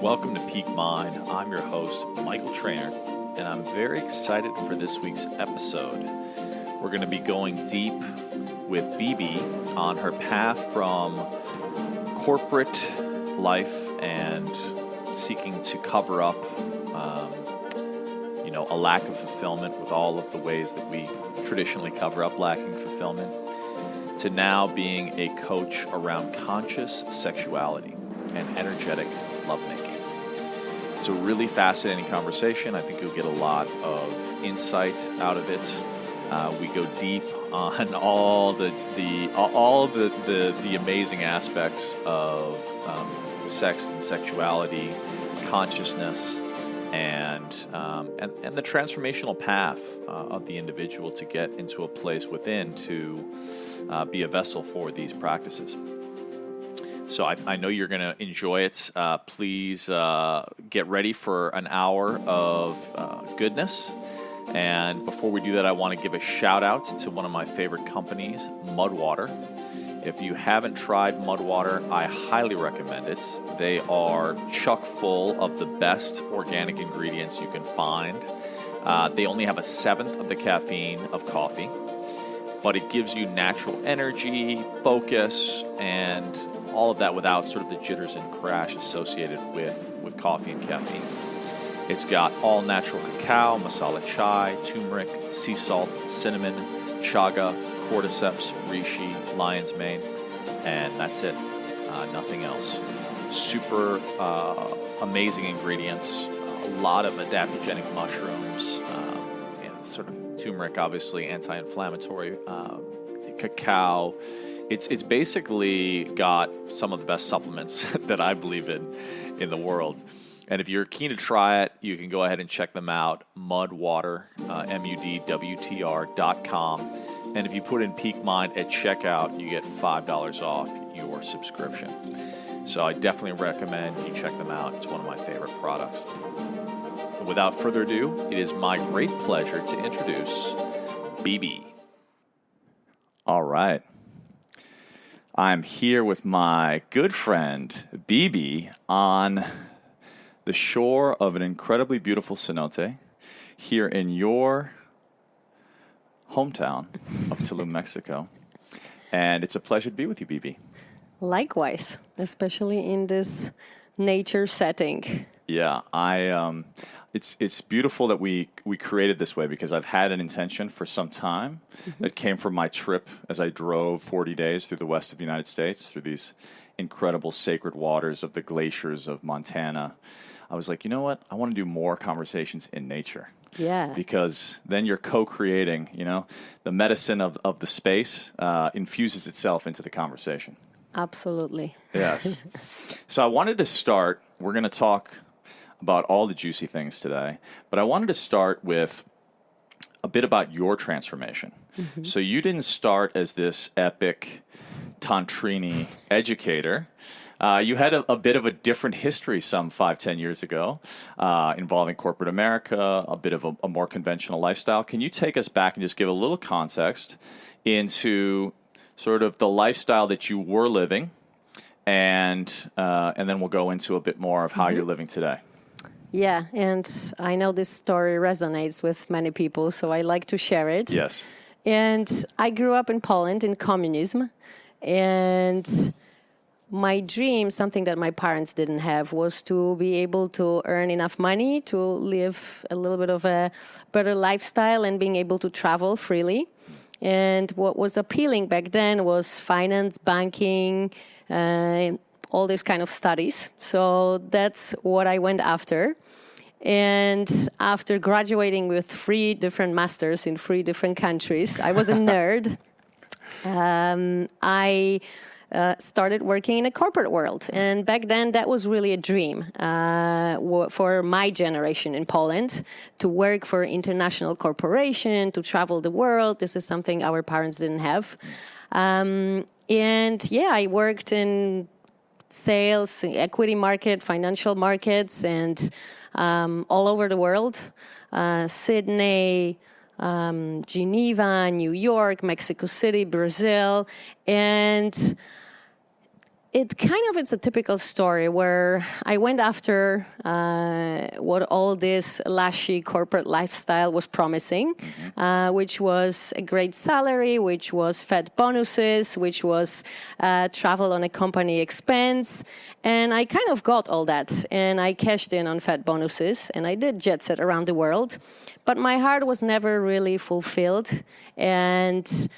welcome to Peak Mind. I'm your host, Michael Trainer, and I'm very excited for this week's episode. We're going to be going deep with Bibi on her path from corporate life and seeking to cover up, a lack of fulfillment with all of the ways that we traditionally cover up lacking fulfillment, to now being a coach around conscious sexuality and energetic lovemaking. It's a really fascinating conversation. I think you'll get a lot of insight out of it. We go deep on all the amazing aspects of sex and sexuality, consciousness, and the transformational path of the individual to get into a place within to be a vessel for these practices. So I know you're going to enjoy it. Please get ready for an hour of goodness. And before we do that, I want to give a shout out to one of my favorite companies, Mudwater. If you haven't tried Mudwater, I highly recommend it. They are chock full of the best organic ingredients you can find. They only have 1/7 of the caffeine of coffee, but it gives you natural energy, focus, and all of that without sort of the jitters and crash associated with coffee and caffeine. It's got all natural cacao, masala chai, turmeric, sea salt, cinnamon, chaga, cordyceps, reishi, lion's mane, and that's it. Nothing else. Super amazing ingredients. A lot of adaptogenic mushrooms, and sort of turmeric, obviously anti-inflammatory, cacao. It's basically got some of the best supplements that I believe in the world. And if you're keen to try it, you can go ahead and check them out, Mudwater, MUDWTR.com. And if you put in Peak Mind at checkout, you get $5 off your subscription. So I definitely recommend you check them out. It's one of my favorite products. And without further ado, it is my great pleasure to introduce Bibi. All right. I'm here with my good friend, Bibi, on the shore of an incredibly beautiful cenote here in your hometown of Tulum, Mexico. And it's a pleasure to be with you, Bibi. Likewise, especially in this nature setting. Yeah, it's beautiful that we created this way, because I've had an intention for some time that came from my trip as I drove 40 days through the west of the United States, through these incredible sacred waters of the glaciers of Montana. I was like, you know what? I want to do more conversations in nature. Yeah. Because then you're co-creating, the medicine of the space infuses itself into the conversation. Absolutely. Yes. So I wanted to start, we're going to talk about all the juicy things today, but I wanted to start with a bit about your transformation. Mm-hmm. So you didn't start as this epic Tantrini educator. You had a bit of a different history some 5-10 years ago, involving corporate America, a bit of a more conventional lifestyle. Can you take us back and just give a little context into sort of the lifestyle that you were living, and then we'll go into a bit more of how you're living today. Yeah, and I know this story resonates with many people, so I like to share it. Yes. And I grew up in Poland in communism, and my dream, something that my parents didn't have, was to be able to earn enough money to live a little bit of a better lifestyle and being able to travel freely. And what was appealing back then was finance, banking, all these kind of studies. So that's what I went after. And after graduating with 3 different masters in 3 different countries, I was a nerd. I started working in a corporate world. And back then, that was really a dream for my generation in Poland, to work for an international corporation, to travel the world. This is something our parents didn't have. I worked in sales, equity market, financial markets, and all over the world. Sydney, Geneva, New York, Mexico City, Brazil. And it's a typical story where I went after what all this lashy corporate lifestyle was promising, which was a great salary, which was fed bonuses, which was travel on a company expense. And I kind of got all that, and I cashed in on fed bonuses, and I did jet set around the world. But my heart was never really fulfilled, and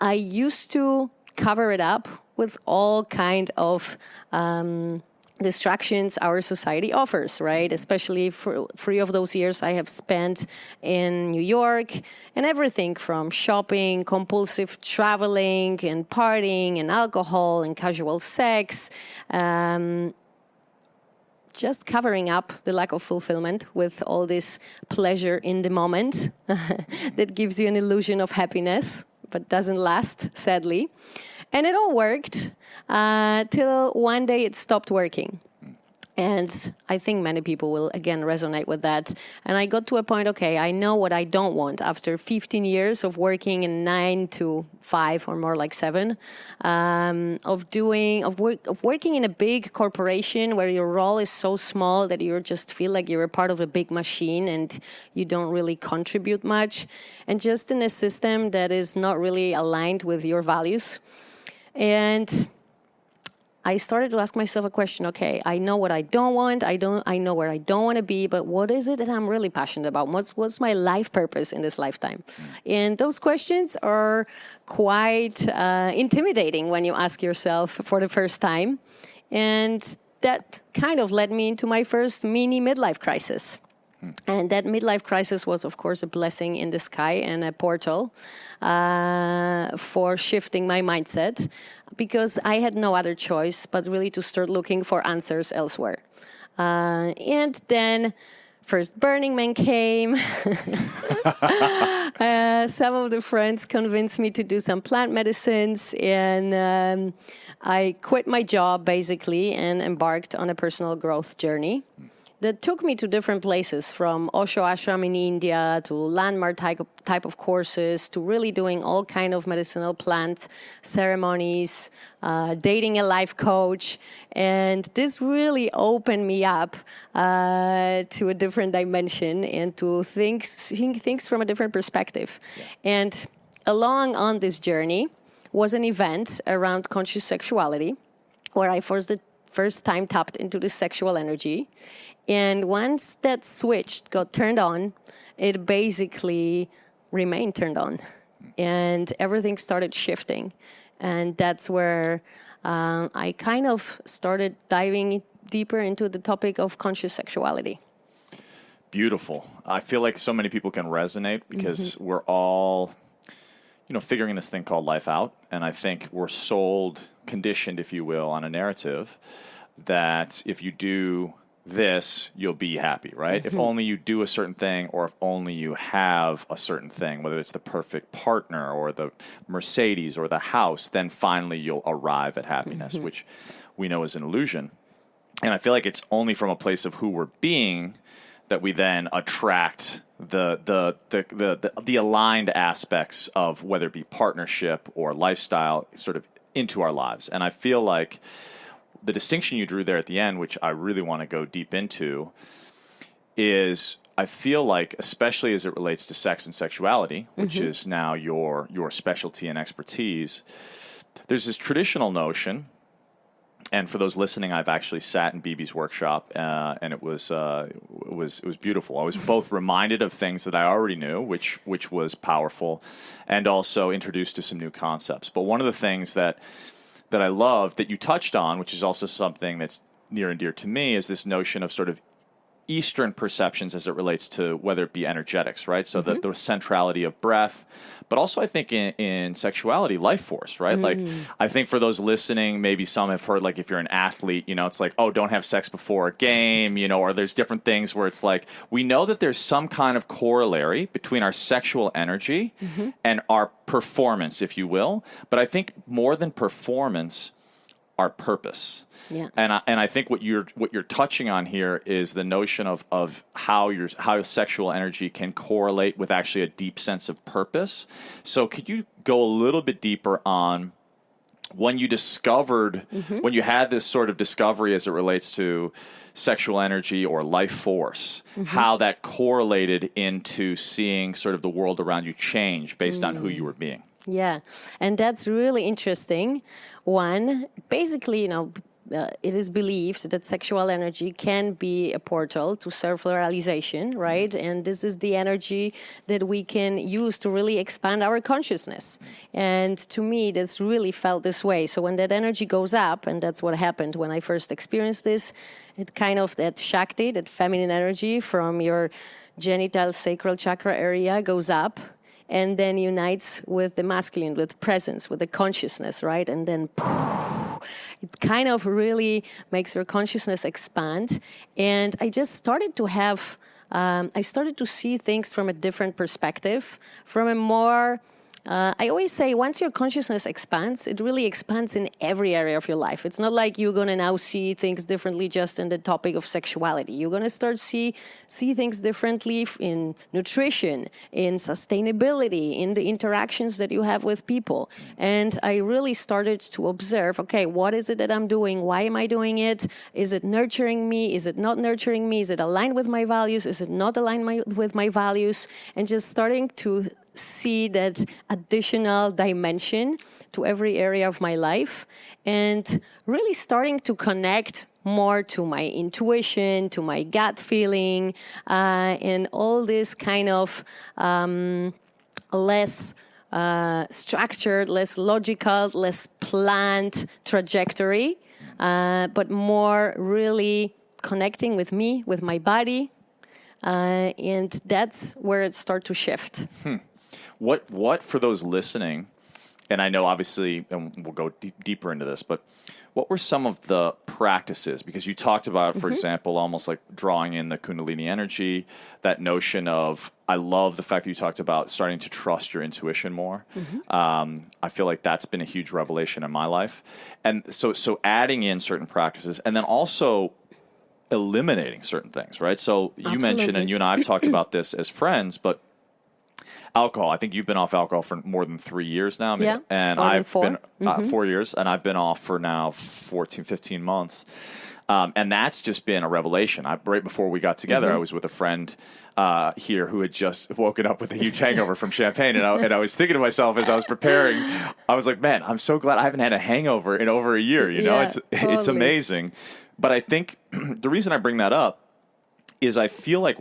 I used to cover it up with all kind of distractions our society offers, right? Especially for 3 of those years I have spent in New York, and everything from shopping, compulsive traveling, and partying, and alcohol, and casual sex, just covering up the lack of fulfillment with all this pleasure in the moment that gives you an illusion of happiness, but doesn't last, sadly. And it all worked till one day it stopped working. And I think many people will, again, resonate with that. And I got to a point, okay, I know what I don't want. After 15 years of working in 9 to 5 or more like 7, of working in a big corporation where your role is so small that you just feel like you're a part of a big machine and you don't really contribute much. And just in a system that is not really aligned with your values. And I started to ask myself a question. Okay, I know what I don't want. I know where I don't want to be. But what is it that I'm really passionate about? What's my life purpose in this lifetime? And those questions are quite intimidating when you ask yourself for the first time. And that kind of led me into my first mini midlife crisis. And that midlife crisis was, of course, a blessing in the sky and a portal for shifting my mindset, because I had no other choice but really to start looking for answers elsewhere. And then first Burning Man came. Some of the friends convinced me to do some plant medicines, and I quit my job, basically, and embarked on a personal growth journey that took me to different places, from Osho Ashram in India to landmark type of courses, to really doing all kind of medicinal plant ceremonies, dating a life coach. And this really opened me up to a different dimension and to seeing things from a different perspective. Yeah. And along on this journey was an event around conscious sexuality, where I for the first time tapped into the sexual energy. And once that switch got turned on, it basically remained turned on. And everything started shifting. And that's where I kind of started diving deeper into the topic of conscious sexuality. Beautiful. I feel like so many people can resonate because we're all, figuring this thing called life out. And I think we're conditioned, if you will, on a narrative that if you do this, you'll be happy, right? If only you do a certain thing, or if only you have a certain thing, whether it's the perfect partner or the Mercedes or the house, then finally you'll arrive at happiness, which we know is an illusion. And I feel like it's only from a place of who we're being that we then attract the aligned aspects of whether it be partnership or lifestyle sort of into our lives. And I feel like the distinction you drew there at the end, which I really want to go deep into, is I feel like, especially as it relates to sex and sexuality, which is now your specialty and expertise, there's this traditional notion. And for those listening, I've actually sat in Bibi's workshop, and it was beautiful. I was both reminded of things that I already knew, which was powerful, and also introduced to some new concepts. But one of the things that I love that you touched on, which is also something that's near and dear to me, is this notion of sort of Eastern perceptions as it relates to whether it be energetics, right? So the centrality of breath, but also I think in sexuality, life force, right? Like I think for those listening, maybe some have heard, like if you're an athlete, it's like, oh, don't have sex before a game, or there's different things where it's like, we know that there's some kind of corollary between our sexual energy and our performance, if you will. But I think more than performance, our purpose. Yeah. And I think what you're touching on here is the notion of how sexual energy can correlate with actually a deep sense of purpose. So could you go a little bit deeper on when you discovered, when you had this sort of discovery as it relates to sexual energy or life force, how that correlated into seeing sort of the world around you change based on who you were being. Yeah, and that's really interesting. One, basically, it is believed that sexual energy can be a portal to self-realization, right? And this is the energy that we can use to really expand our consciousness. And to me, this really felt this way. So when that energy goes up, and that's what happened when I first experienced this, it kind of, that Shakti, that feminine energy from your genital sacral chakra area goes up, and then unites with the masculine, with presence, with the consciousness, right? And then it kind of really makes your consciousness expand. And I just started to have, I started to see things from a different perspective, from a more, I always say once your consciousness expands, it really expands in every area of your life. It's not like you're going to now see things differently just in the topic of sexuality. You're going to start see things differently in nutrition, in sustainability, in the interactions that you have with people. And I really started to observe, okay, what is it that I'm doing? Why am I doing it? Is it nurturing me? Is it not nurturing me? Is it aligned with my values? Is it not aligned with my values? And just starting to see that additional dimension to every area of my life, and really starting to connect more to my intuition, to my gut feeling, and all this kind of less structured, less logical, less planned trajectory, but more really connecting with me, with my body, and that's where it starts to shift. What for those listening, and I know obviously, and we'll go deeper into this, but what were some of the practices? Because you talked about, for example, almost like drawing in the Kundalini energy, that notion of, I love the fact that you talked about starting to trust your intuition more. I feel like that's been a huge revelation in my life. And so adding in certain practices, and then also eliminating certain things, right? So you mentioned, and you and I have talked about this as friends, but alcohol. I think you've been off alcohol for more than 3 years now. Yeah, and I've been 4 years, and I've been off for now 14, 15 months. And that's just been a revelation. Right before we got together, I was with a friend here who had just woken up with a huge hangover from champagne. And I was thinking to myself as I was preparing, I was like, man, I'm so glad I haven't had a hangover in over a year. It's amazing. But I think the reason I bring that up is I feel like,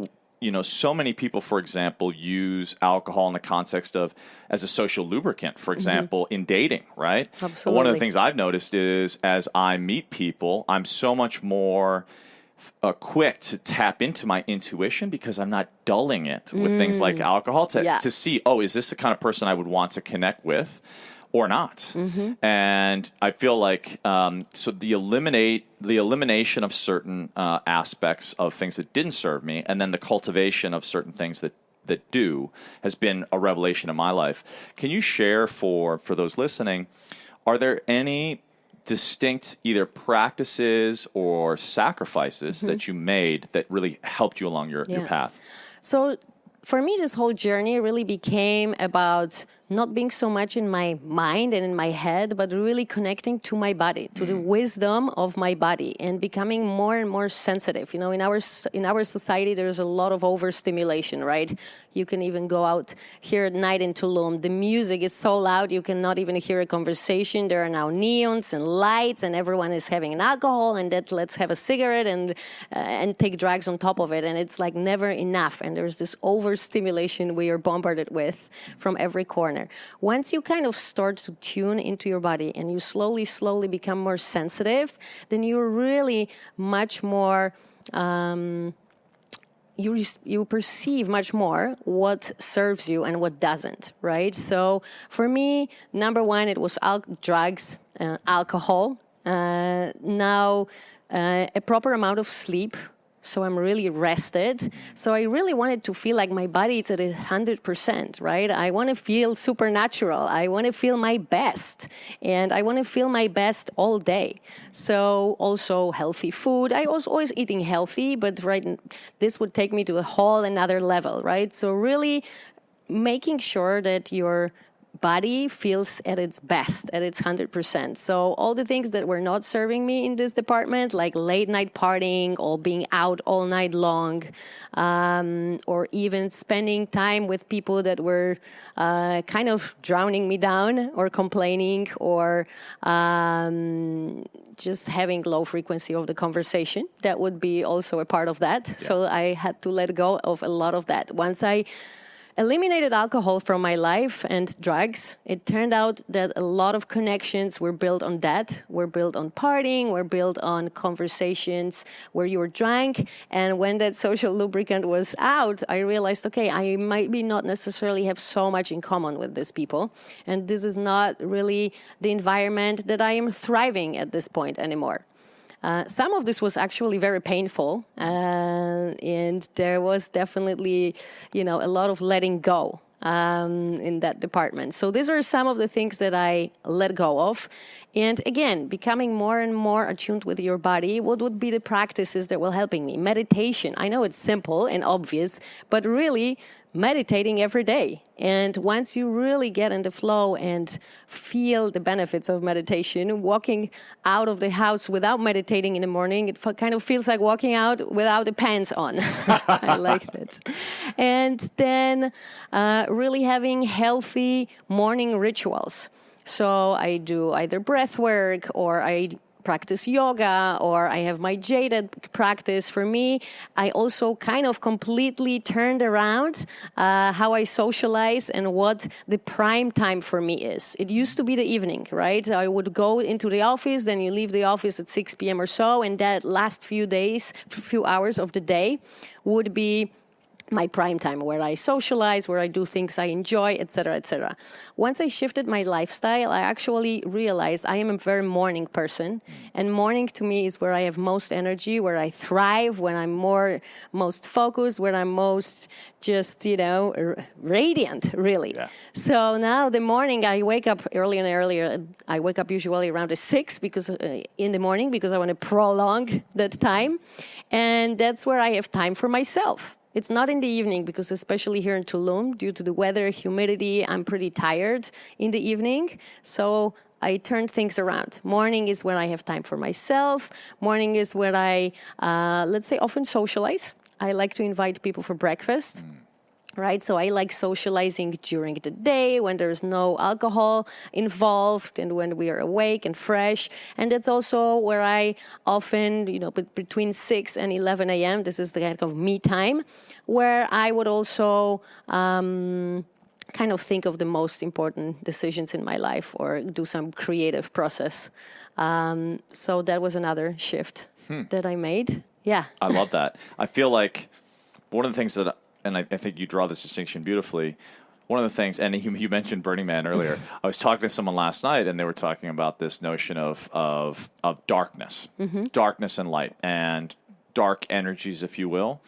so many people, for example, use alcohol in the context of as a social lubricant, for example, in dating, right? Absolutely. One of the things I've noticed is as I meet people, I'm so much more quick to tap into my intuition because I'm not dulling it with things like alcohol to see, is this the kind of person I would want to connect with or not? And I feel like so the elimination of certain aspects of things that didn't serve me, and then the cultivation of certain things that do, has been a revelation in my life. Can you share for those listening, are there any distinct either practices or sacrifices that you made that really helped you along your path? So for me, this whole journey really became about not being so much in my mind and in my head, but really connecting to my body, to the wisdom of my body, and becoming more and more sensitive. In our society, there's a lot of overstimulation, right? You can even go out here at night in Tulum. The music is so loud, you cannot even hear a conversation. There are now neons and lights, and everyone is having an alcohol, and that let's have a cigarette and take drugs on top of it. And it's like never enough. And there's this overstimulation we are bombarded with from every corner. Once you kind of start to tune into your body and you slowly become more sensitive, then you're really much more, you perceive much more what serves you and what doesn't, right? So for me, number one, it was drugs, alcohol, now a proper amount of sleep. So I'm really rested. So I really wanted to feel like my body is at 100%, right? I want to feel supernatural. I want to feel my best. And I want to feel my best all day. So also healthy food. I was always eating healthy, but this would take me to a whole another level, right? So really making sure that your body feels at its best, at its 100%. So all the things that were not serving me in this department, like late night partying or being out all night long, or even spending time with people that were kind of drowning me down or complaining or just having low frequency of the conversation, that would be also a part of that. Yeah. So I had to let go of a lot of that. Once I eliminated alcohol from my life and drugs, it turned out that a lot of connections were built on that. Were built on partying, were built on conversations where you were drunk. And when that social lubricant was out, I realized, okay, I might be not necessarily have so much in common with these people. And this is not really the environment that I am thriving at this point anymore. Some of this was actually very painful, and there was definitely, a lot of letting go in that department. So these are some of the things that I let go of. And again, becoming more and more attuned with your body, what would be the practices that will helping me? Meditation. I know it's simple and obvious, but really meditating every day. And once you really get in the flow and feel the benefits of meditation, walking out of the house without meditating in the morning, it kind of feels like walking out without the pants on. I like that. And then really having healthy morning rituals. So I do either breath work or I practice yoga, or I have my jaded practice. For me, I also kind of completely turned around how I socialize and what the prime time for me is. It used to be the evening, right? I would go into the office, then you leave the office at 6 p.m. or so, and that last few hours of the day would be my prime time, where I socialize, where I do things I enjoy, etc., etc. Once I shifted my lifestyle, I actually realized I am a very morning person, and morning to me is where I have most energy, where I thrive, when I'm most focused, where I'm most just, radiant, really. Yeah. So now the morning I wake up earlier and earlier. I wake up usually around 6 in the morning because I want to prolong that time, and that's where I have time for myself. It's not in the evening because especially here in Tulum, due to the weather, humidity, I'm pretty tired in the evening. So I turn things around. Morning is when I have time for myself. Morning is when I, let's say, often socialize. I like to invite people for breakfast. Right, so I like socializing during the day when there's no alcohol involved and when we are awake and fresh. And that's also where I often, between 6 and 11 a.m., this is the kind of me time, where I would also kind of think of the most important decisions in my life or do some creative process. So that was another shift that I made. Yeah. I love that. I feel like one of the things that and I think you draw this distinction beautifully. One of the things, and you mentioned Burning Man earlier. I was talking to someone last night, and they were talking about this notion of darkness, darkness and light, and dark energies, if you will.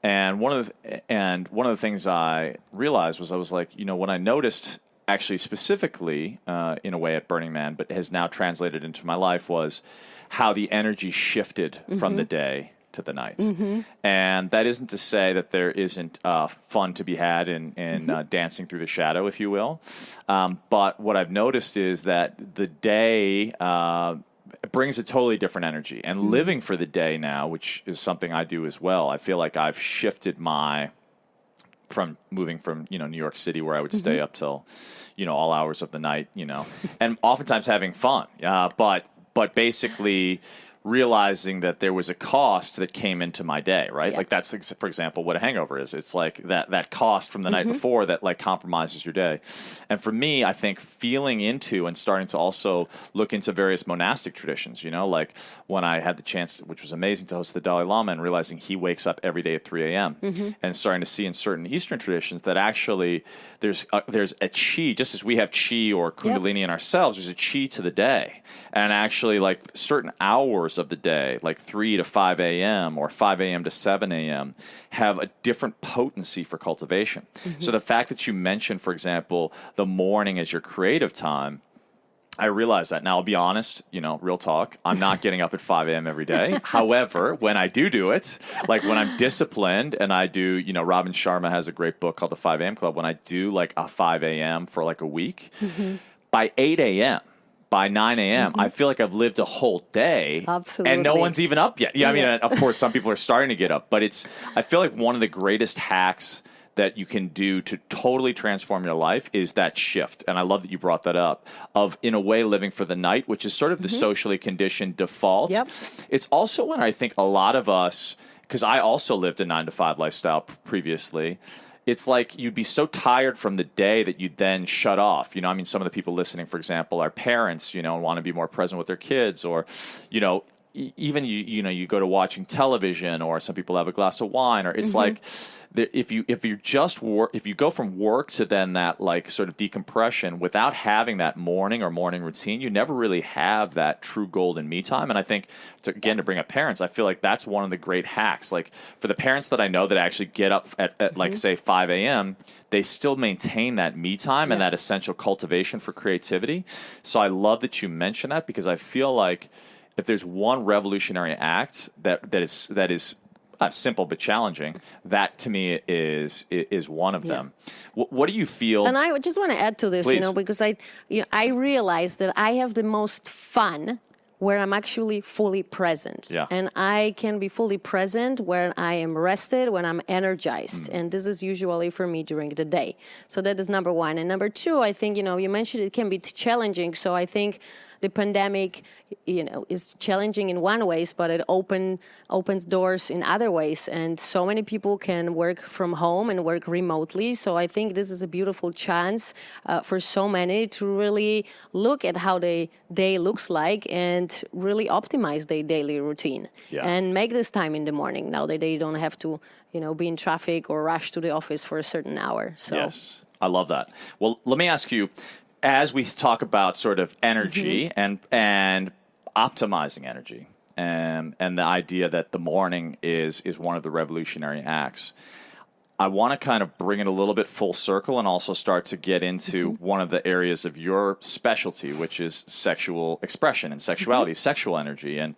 And one of the things I realized was I was like, when I noticed, actually specifically in a way at Burning Man, but has now translated into my life, was how the energy shifted from the day to the night. And that isn't to say that there isn't fun to be had in dancing through the shadow, if you will. But what I've noticed is that the day brings a totally different energy. And living for the day now, which is something I do as well, I feel like I've shifted from moving from, New York City, where I would stay up till, all hours of the night, and oftentimes having fun. But basically realizing that there was a cost that came into my day, right? Yeah. Like that's, for example, what a hangover is. It's like that cost from the night before that like compromises your day. And for me, I think feeling into and starting to also look into various monastic traditions, like when I had the chance, which was amazing, to host the Dalai Lama and realizing he wakes up every day at 3 a.m. And starting to see in certain Eastern traditions that actually there's a chi, just as we have chi or kundalini in ourselves, there's a chi to the day. And actually like certain hours of the day, like 3 to 5 a.m. or 5 a.m. to 7 a.m., have a different potency for cultivation. So the fact that you mentioned, for example, the morning as your creative time, I realize that now. I'll be honest, real talk. I'm not getting up at 5 a.m. every day. However, when I do it, like when I'm disciplined and I do, Robin Sharma has a great book called The 5 a.m. Club. When I do like a 5 a.m. for like a week, by 8 a.m., by 9 a.m., I feel like I've lived a whole day. Absolutely. And no one's even up yet. Yeah, I mean, of course, some people are starting to get up. But I feel like one of the greatest hacks that you can do to totally transform your life is that shift. And I love that you brought that up of, in a way, living for the night, which is sort of the socially conditioned default. Yep. It's also when I think a lot of us, because I also lived a 9-to-5 lifestyle previously, it's like you'd be so tired from the day that you'd then shut off. Some of the people listening, for example, are parents, and want to be more present with their kids, or, even you go to watching television, or some people have a glass of wine, or it's like if you go from work to then that like sort of decompression without having that morning routine, you never really have that true golden me time. And I think to bring up parents, I feel like that's one of the great hacks. Like for the parents that I know that actually get up at like say 5 a.m., they still maintain that me time and that essential cultivation for creativity. So I love that you mentioned that, because I feel like if there's one revolutionary act that is simple but challenging, that to me is one of them. What do you feel? And I just want to add to this, Please. Because I realize that I have the most fun where I'm actually fully present. Yeah. And I can be fully present when I am rested, when I'm energized. And this is usually for me during the day. So that is number one. And number two, I think, you mentioned it can be challenging. So I think the pandemic, is challenging in one ways, but it opens doors in other ways. And so many people can work from home and work remotely. So I think this is a beautiful chance for so many to really look at how their day looks like and really optimize their daily routine and make this time in the morning now that they don't have to, be in traffic or rush to the office for a certain hour. So. Yes, I love that. Well, let me ask you, as we talk about sort of energy and optimizing energy, and the idea that the morning is one of the revolutionary acts, I want to kind of bring it a little bit full circle and also start to get into one of the areas of your specialty, which is sexual expression and sexuality, sexual energy, and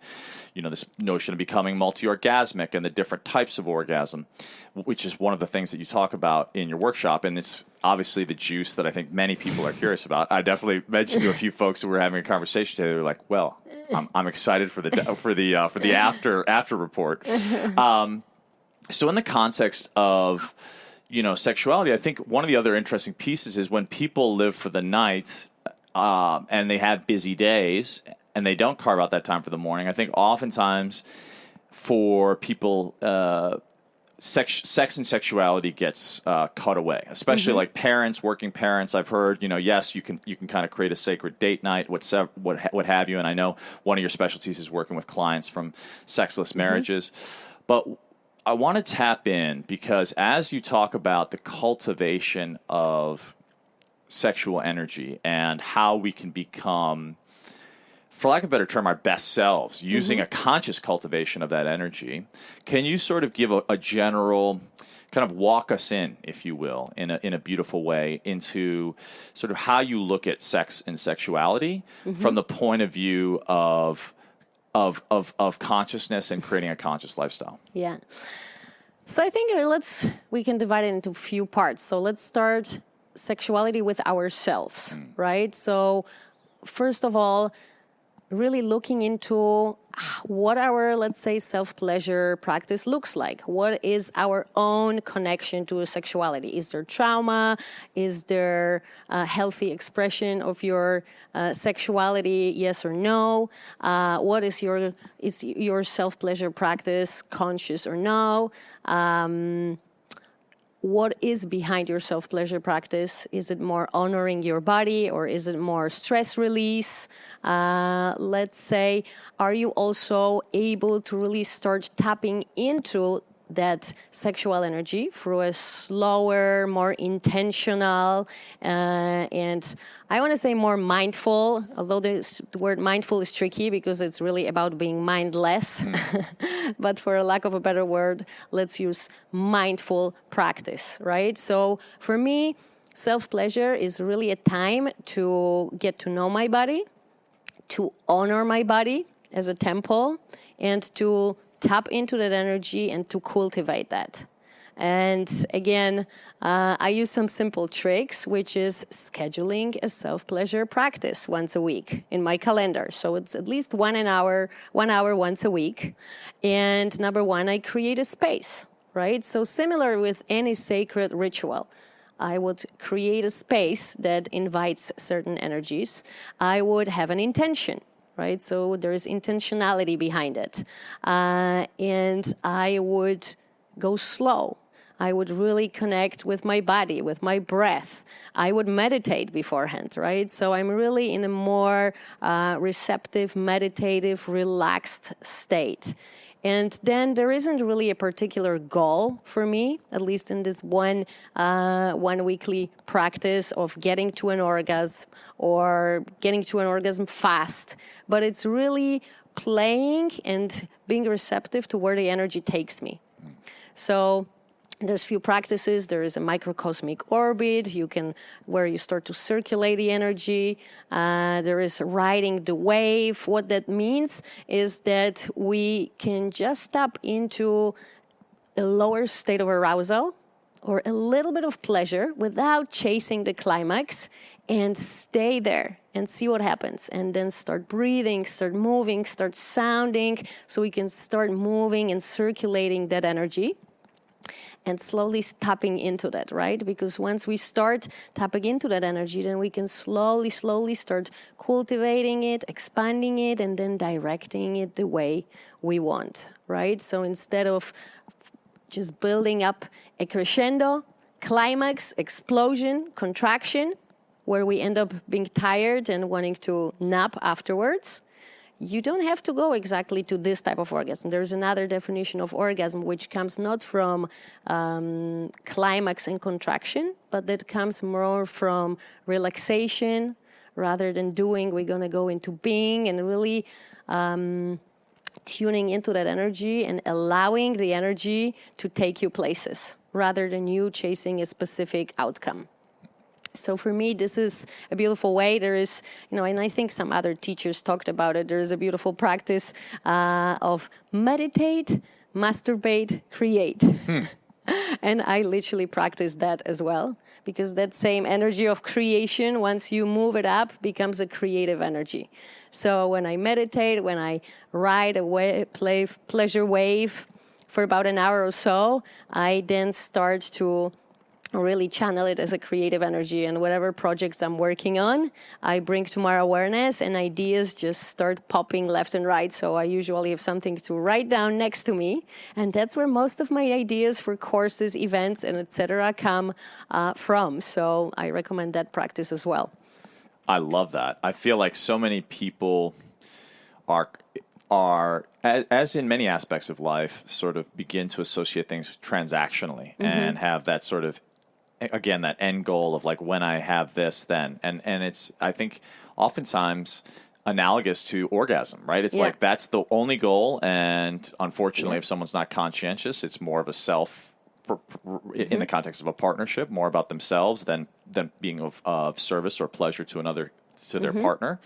this notion of becoming multi-orgasmic and the different types of orgasm, which is one of the things that you talk about in your workshop. And it's obviously the juice that I think many people are curious about. I definitely mentioned to a few folks who were having a conversation today. They were like, "Well, I'm excited for the after report." So in the context of sexuality, I think one of the other interesting pieces is when people live for the night and they have busy days and they don't carve out that time for the morning. I think oftentimes for people, sex and sexuality gets cut away, especially like parents, working parents. I've heard, yes, you can kind of create a sacred date night, what have you. And I know one of your specialties is working with clients from sexless marriages, but I want to tap in because as you talk about the cultivation of sexual energy and how we can become, for lack of a better term, our best selves, using a conscious cultivation of that energy, can you sort of give a general, kind of walk us in, if you will, in a beautiful way into sort of how you look at sex and sexuality from the point of view of consciousness and creating a conscious lifestyle? Yeah. So I think we can divide it into a few parts. So let's start sexuality with ourselves, right? So first of all, really looking into what our, let's say, self-pleasure practice looks like. What is our own connection to sexuality? Is there trauma? Is there a healthy expression of your sexuality? Yes or no? What is your self-pleasure practice conscious or no? What is behind your self-pleasure practice? Is it more honoring your body or is it more stress release? Let's say, are you also able to really start tapping into that sexual energy through a slower, more intentional, and I want to say more mindful, although the word mindful is tricky because it's really about being mindless. But for a lack of a better word, let's use mindful practice, right? So for me, Self-pleasure is really a time to get to know my body, to honor my body as a temple, and to tap into that energy and to cultivate that. And again, I use some simple tricks, which is scheduling a self-pleasure practice once a week in my calendar. So it's at least 1 hour once a week. And number one, I create a space, right? So similar with any sacred ritual. I would create a space that invites certain energies. I would have an intention, right? So there is intentionality behind it. And I would go slow. I would really connect with my body, with my breath. I would meditate beforehand, right? So I'm really in a more receptive, meditative, relaxed state. And then there isn't really a particular goal for me, at least in this one weekly practice of getting to an orgasm or getting to an orgasm fast. But it's really playing and being receptive to where the energy takes me. So there's few practices. There is a microcosmic orbit. Where you start to circulate the energy. There is riding the wave. What that means is that we can just tap into a lower state of arousal or a little bit of pleasure without chasing the climax and stay there and see what happens. And then start breathing, start moving, start sounding so we can start moving and circulating that energy. And slowly tapping into that, right? Because once we start tapping into that energy, then we can slowly start cultivating it, expanding it, and then directing it the way we want, right? So instead of just building up a crescendo, climax, explosion, contraction, where we end up being tired and wanting to nap afterwards, you don't have to go exactly to this type of orgasm. There's another definition of orgasm which comes not from climax and contraction, but that comes more from relaxation. Rather than doing, we're going to go into being and really tuning into that energy and allowing the energy to take you places rather than you chasing a specific outcome. So for me, this is a beautiful way. There is, and I think some other teachers talked about it. There is a beautiful practice of meditate, masturbate, create. And I literally practice that as well, because that same energy of creation, once you move it up, becomes a creative energy. So when I meditate, when I ride a pleasure wave for about an hour or so, I then start to really channel it as a creative energy, and whatever projects I'm working on, I bring to my awareness and ideas just start popping left and right. So I usually have something to write down next to me, and that's where most of my ideas for courses, events, and etc. come from. So I recommend that practice as well. I love that. I feel like so many people are, as in many aspects of life, sort of begin to associate things transactionally and have that sort of, again, that end goal of like, when I have this, then. And it's, I think, oftentimes analogous to orgasm, right? It's like that's the only goal. And unfortunately, if someone's not conscientious, it's more of a self, in the context of a partnership, more about themselves than being of service or pleasure to their partner.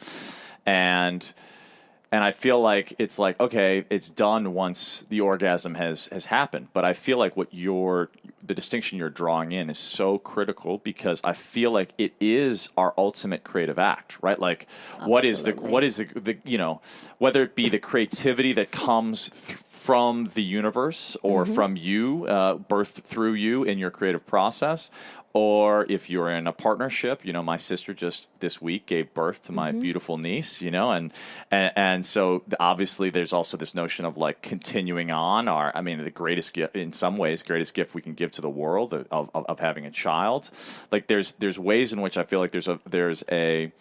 And I feel like it's like, okay, it's done once the orgasm has happened. But I feel like the distinction you're drawing in is so critical, because I feel like it is our ultimate creative act, right? Like, what is the whether it be the creativity that comes from the universe or from you, birthed through you in your creative process, or if you're in a partnership. My sister just this week gave birth to my beautiful niece, and so obviously there's also this notion of like continuing on the greatest gift, in some ways, greatest gift we can give to the world of having a child. Like there's ways in which I feel like there's a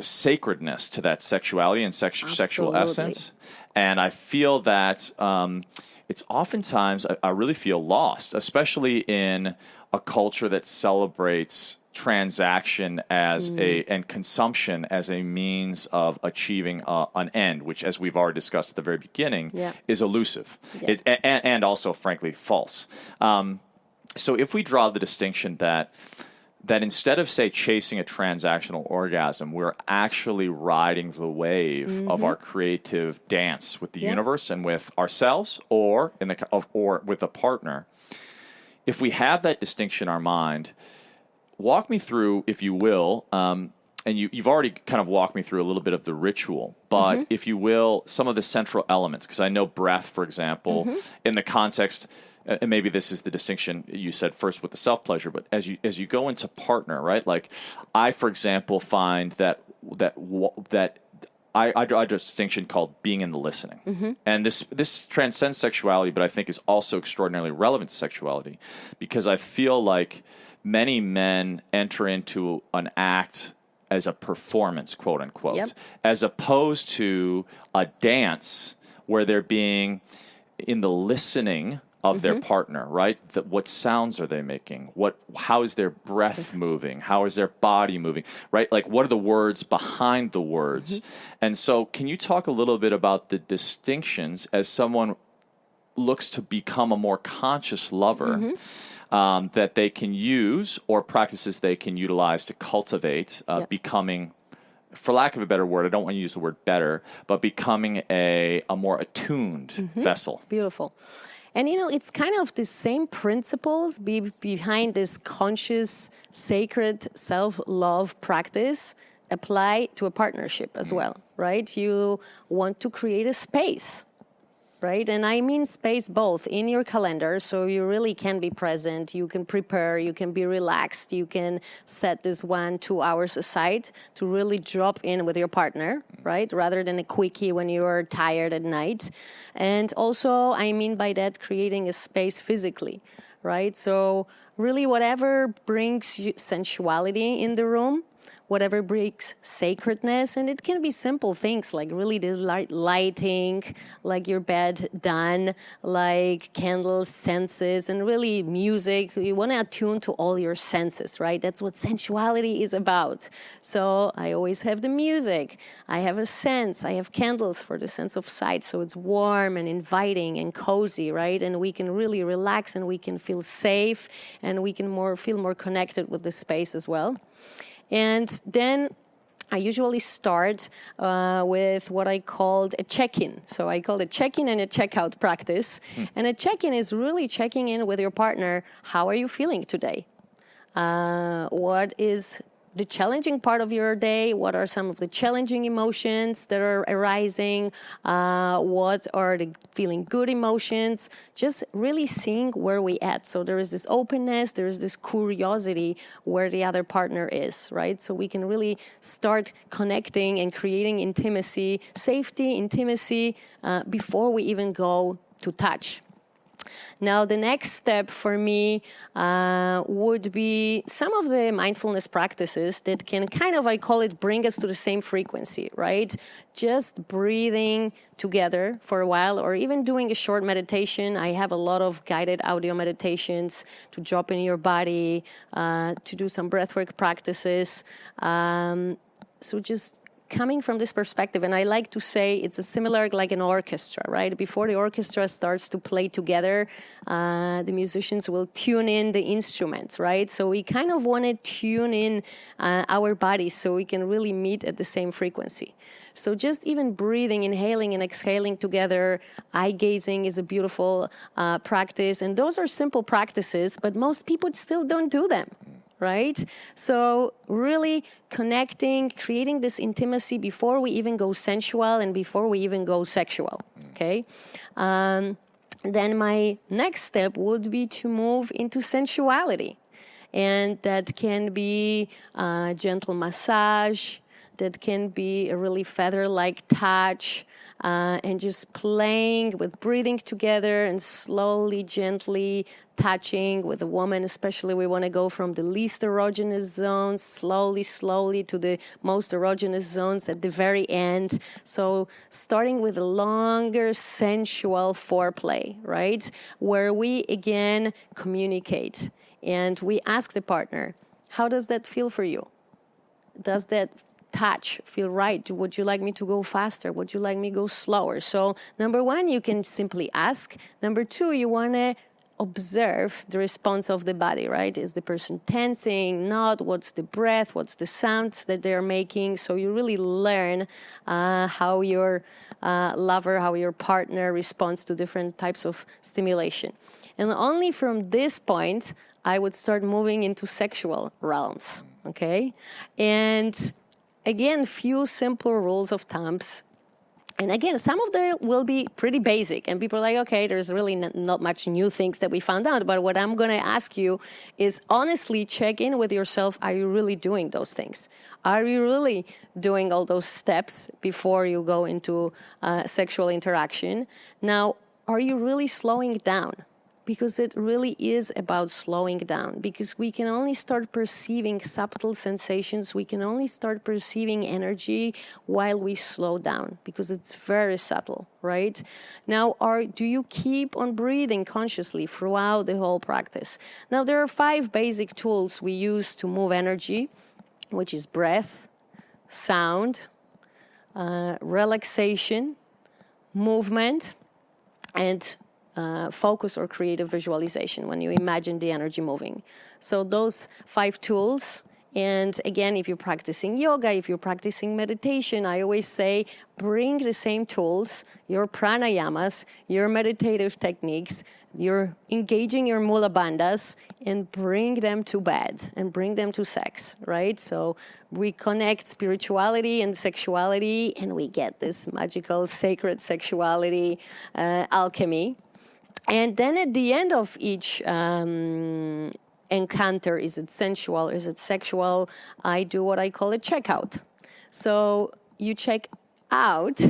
sacredness to that sexuality and sexual essence. And I feel that it's oftentimes, I really feel lost, especially in a culture that celebrates transaction and consumption as a means of achieving an end, which, as we've already discussed at the very beginning, is elusive and also, frankly, false. So if we draw the distinction that that instead of, say, chasing a transactional orgasm, we're actually riding the wave of our creative dance with the universe and with ourselves, or or with a partner. If we have that distinction in our mind, walk me through, if you will, and you've already kind of walked me through a little bit of the ritual, but if you will, some of the central elements, because I know breath, for example, in the context. And maybe this is the distinction you said first with the self-pleasure, but as you go into partner, right? Like I, for example, find that I draw a distinction called being in the listening. And this transcends sexuality, but I think is also extraordinarily relevant to sexuality, because I feel like many men enter into an act as a performance, quote unquote, as opposed to a dance where they're being in the listening of their partner, right? What sounds are they making? How is their breath moving? How is their body moving, right? Like, what are the words behind the words? And so can you talk a little bit about the distinctions as someone looks to become a more conscious lover that they can use, or practices they can utilize to cultivate becoming, for lack of a better word, I don't want to use the word better, but becoming a more attuned vessel. Beautiful. And, it's kind of the same principles behind this conscious, sacred self-love practice apply to a partnership as well, right? You want to create a space, right? And I mean space both in your calendar, so you really can be present, you can prepare, you can be relaxed, you can set this 1-2 hours aside to really drop in with your partner, right? Rather than a quickie when you're tired at night. And also, I mean by that, creating a space physically, right? So really whatever brings you sensuality in the room, whatever brings sacredness, and it can be simple things like really the lighting, like your bed done, like candles, senses, and really music. You want to attune to all your senses, right? That's what sensuality is about. So I always have the music. I have a sense. I have candles for the sense of sight, so it's warm and inviting and cozy, right? And we can really relax, and we can feel safe, and we can feel more connected with the space as well. And then I usually start with what I called a check-in. So I call it check-in and a check-out practice. And a check-in is really checking in with your partner. How are you feeling today? What is the challenging part of your day? What are some of the challenging emotions that are arising? What are the feeling good emotions? Just really seeing where we at. So there is this openness, there is this curiosity where the other partner is, right? So we can really start connecting and creating intimacy, safety, intimacy, before we even go to touch. Now, the next step for me would be some of the mindfulness practices that can kind of, I call it, bring us to the same frequency, right? Just breathing together for a while, or even doing a short meditation. I have a lot of guided audio meditations to drop in your body, to do some breathwork practices. So just coming from this perspective, and I like to say it's a similar like an orchestra, right? Before the orchestra starts to play together, the musicians will tune in the instruments, right? So we kind of want to tune in our bodies so we can really meet at the same frequency. So just even breathing, inhaling and exhaling together, eye gazing is a beautiful practice. And those are simple practices, but most people still don't do them. Right? So really connecting, creating this intimacy before we even go sensual and before we even go sexual, okay? Then my next step would be to move into sensuality. And that can be gentle massage, that can be a really feather-like touch, and just playing with breathing together and slowly, gently touching with the woman. Especially we want to go from the least erogenous zones slowly to the most erogenous zones at the very end. So starting with a longer sensual foreplay, right? Where we again communicate and we ask the partner, how does that feel for you? Does that touch feel right? Would you like me to go faster? Would you like me to go slower? So number one, you can simply ask. Number two, you want to observe the response of the body, right? Is the person tensing, not? What's the breath? What's the sounds that they're making? So you really learn how your lover, how your partner responds to different types of stimulation. And only from this point, I would start moving into sexual realms, okay? And again, few simple rules of thumbs. And again, some of them will be pretty basic. And people are like, okay, there's really not much new things that we found out. But what I'm going to ask you is honestly check in with yourself. Are you really doing those things? Are you really doing all those steps before you go into sexual interaction? Now, are you really slowing down? Because it really is about slowing down, because we can only start perceiving subtle sensations. We can only start perceiving energy while we slow down, because it's very subtle, right? Now, do you keep on breathing consciously throughout the whole practice? Now, there are 5 basic tools we use to move energy, which is breath, sound, relaxation, movement, and focus or creative visualization when you imagine the energy moving. So those 5 tools, and again, if you're practicing yoga, if you're practicing meditation, I always say bring the same tools, your pranayamas, your meditative techniques, you're engaging your mula bandhas, and bring them to bed and bring them to sex, right? So we connect spirituality and sexuality, and we get this magical, sacred sexuality alchemy. And then at the end of each encounter, is it sensual, is it sexual, I do what I call a checkout. So you check out,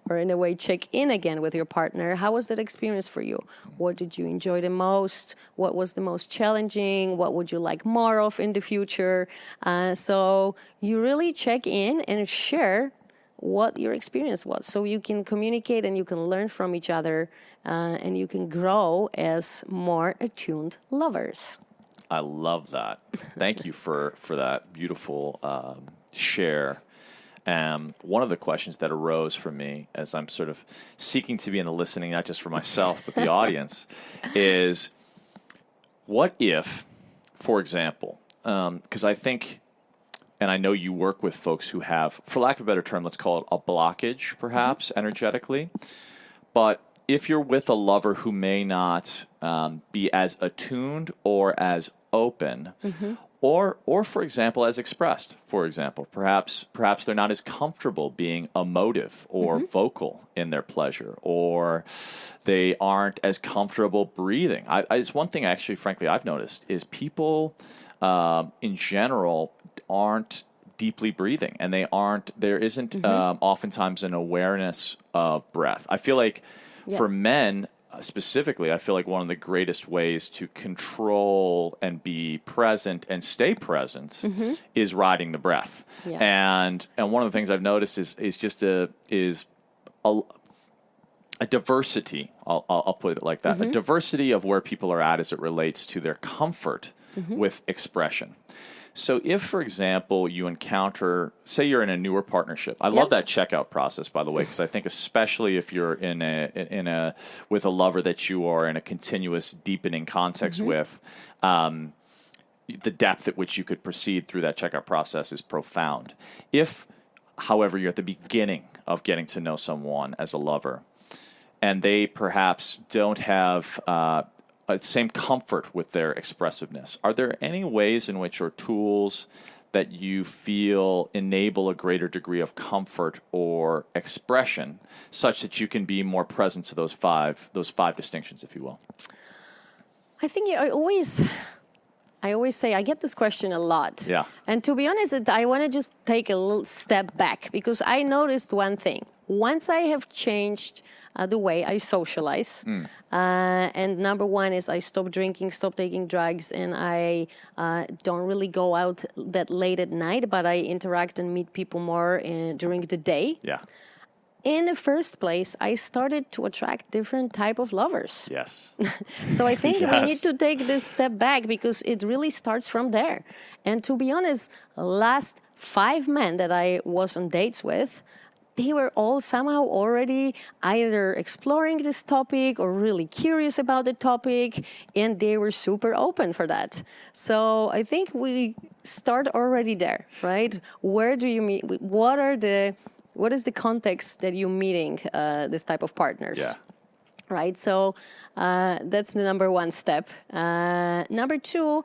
or in a way check in again with your partner. How was that experience for you? What did you enjoy the most? What was the most challenging? What would you like more of in the future? So you really check in and share what your experience was, so you can communicate and you can learn from each other, and you can grow as more attuned lovers. I love that. Thank you for that beautiful share. One of the questions that arose for me as I'm sort of seeking to be in the listening, not just for myself, but the audience, is what if, for example, because I think, and I know you work with folks who have, for lack of a better term, let's call it a blockage, perhaps, energetically. But if you're with a lover who may not be as attuned or as open, or for example, as expressed, for example, perhaps they're not as comfortable being emotive or vocal in their pleasure, or they aren't as comfortable breathing. It's one thing, actually, frankly, I've noticed is people in general aren't deeply breathing, and there isn't oftentimes an awareness of breath. I feel like for men specifically, I feel like one of the greatest ways to control and be present and stay present is riding the breath. Yeah. And one of the things I've noticed is just a diversity. I'll put it like that. A diversity of where people are at as it relates to their comfort with expression. So if, for example, you encounter, say you're in a newer partnership. I love that checkout process, by the way, because I think especially if you're with a lover that you are in a continuous deepening context with, the depth at which you could proceed through that checkout process is profound. If, however, you're at the beginning of getting to know someone as a lover, and they perhaps don't have same comfort with their expressiveness, are there any ways in which, or tools that you feel enable a greater degree of comfort or expression, such that you can be more present to those five distinctions, if you will? I think I always say, I get this question a lot. Yeah. And to be honest, I want to just take a little step back, because I noticed one thing. Once I have changed the way I socialize, and number one is I stopped drinking, stopped taking drugs, and I don't really go out that late at night, but I interact and meet people more during the day. Yeah. In the first place, I started to attract different type of lovers. Yes. So I think we need to take this step back, because it really starts from there. And to be honest, the last 5 men that I was on dates with, they were all somehow already either exploring this topic or really curious about the topic, and they were super open for that. So I think we start already there, right? Where do you meet? What is the context that you're meeting this type of partners? Yeah. Right. So that's the number one step. Number two,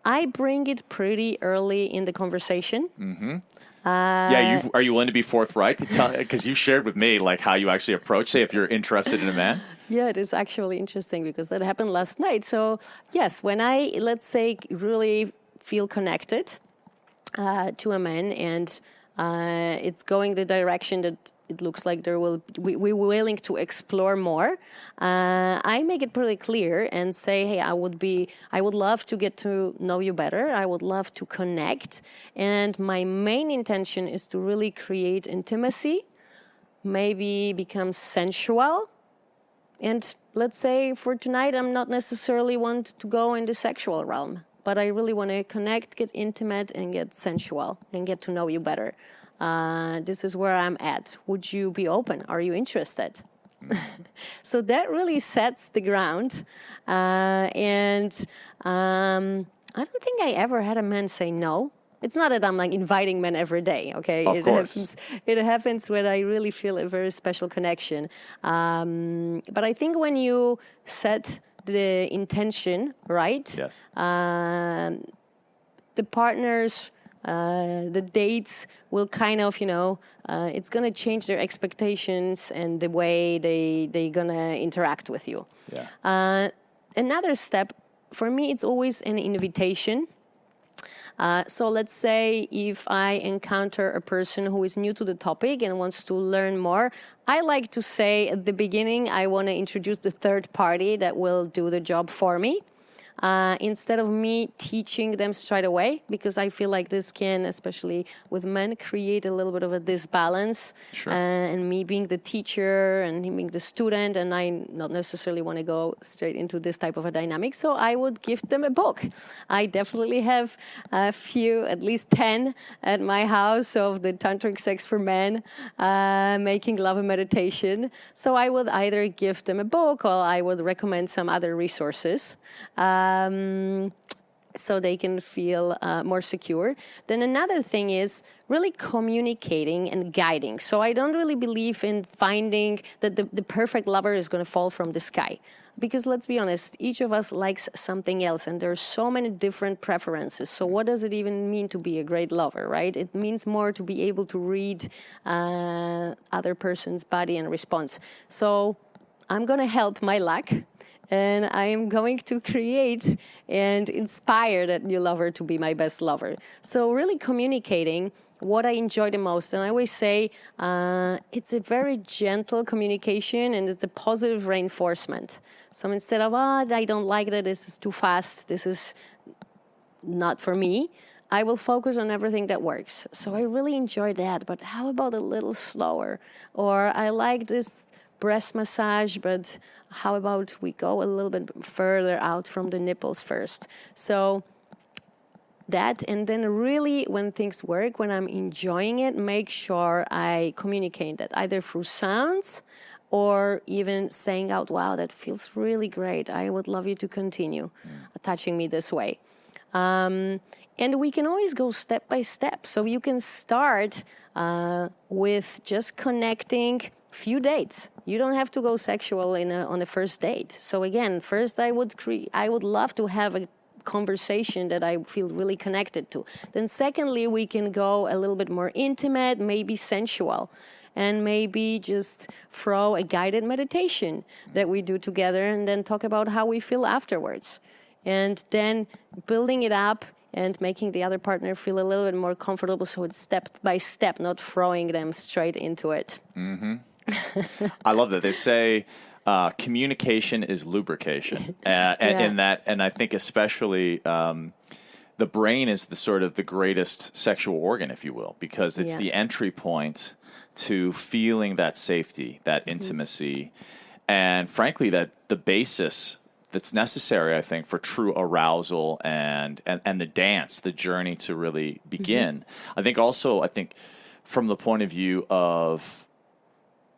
I bring it pretty early in the conversation. Mm-hmm. Are you willing to be forthright? Because you shared with me like how you actually approach, say, if you're interested in a man. Yeah, it is actually interesting because that happened last night. So yes, when I, let's say, really feel connected to a man and it's going the direction that it looks like we're willing to explore more. I make it pretty clear and say, hey, I would love to get to know you better. I would love to connect. And my main intention is to really create intimacy, maybe become sensual. And let's say for tonight, I'm not necessarily want to go in the sexual realm, but I really want to connect, get intimate, and get sensual and get to know you better. This is where I'm at. Would you be open? Are you interested? So that really sets the ground. And I don't think I ever had a man say no. It's not that I'm like inviting men every day, okay? Of course. It happens when I really feel a very special connection. But I think when you set the intention right, yes. The partners, the dates will kind of, it's going to change their expectations and the way they're going to interact with you. Yeah. Another step, for me, it's always an invitation. So let's say if I encounter a person who is new to the topic and wants to learn more, I like to say at the beginning, I want to introduce the third party that will do the job for me. Instead of me teaching them straight away, because I feel like this can, especially with men, create a little bit of a disbalance. Sure. And me being the teacher and him being the student, and I not necessarily want to go straight into this type of a dynamic. So I would give them a book. I definitely have a few, at least 10 at my house of the Tantric Sex for Men, Making Love and Meditation. So I would either give them a book or I would recommend some other resources. So they can feel more secure. Then another thing is really communicating and guiding. So I don't really believe in finding that the perfect lover is going to fall from the sky. Because let's be honest, each of us likes something else, and there's so many different preferences. So what does it even mean to be a great lover, right? It means more to be able to read other person's body and response. So I'm going to help my luck. And I am going to create and inspire that new lover to be my best lover. So really communicating what I enjoy the most. And I always say it's a very gentle communication and it's a positive reinforcement. So instead of, I don't like that, this is too fast, this is not for me, I will focus on everything that works. So I really enjoy that, but how about a little slower? Or I like this breast massage, but how about we go a little bit further out from the nipples first? So that, and then really when things work, when I'm enjoying it, make sure I communicate that either through sounds or even saying out, wow, that feels really great. I would love you to continue touching me this way. And we can always go step by step. So you can start with just connecting few dates. You don't have to go sexual on a first date. So again, first I would love to have a conversation that I feel really connected to. Then secondly, we can go a little bit more intimate, maybe sensual, and maybe just throw a guided meditation that we do together and then talk about how we feel afterwards. And then building it up and making the other partner feel a little bit more comfortable, so it's step by step, not throwing them straight into it. Mm-hmm. I love that. They say communication is lubrication. And I think especially the brain is the greatest sexual organ, if you will, because it's the entry point to feeling that safety, that intimacy, and frankly, that the basis that's necessary, I think, for true arousal and the dance, the journey to really begin. I think from the point of view of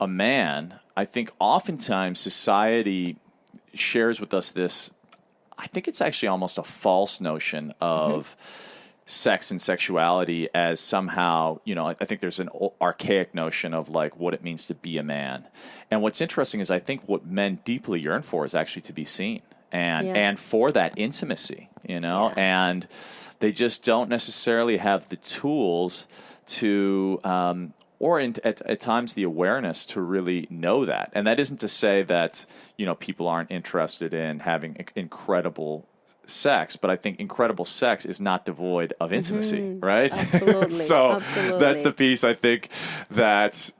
a man, I think oftentimes society shares with us this, I think it's actually almost a false notion of sex and sexuality as somehow, I think there's an archaic notion of like what it means to be a man. And what's interesting is I think what men deeply yearn for is actually to be seen and for that intimacy, and they just don't necessarily have the tools to, at times the awareness to really know that. And that isn't to say that, people aren't interested in having incredible sex, but I think incredible sex is not devoid of intimacy, right? Absolutely. So Absolutely. That's the piece I think that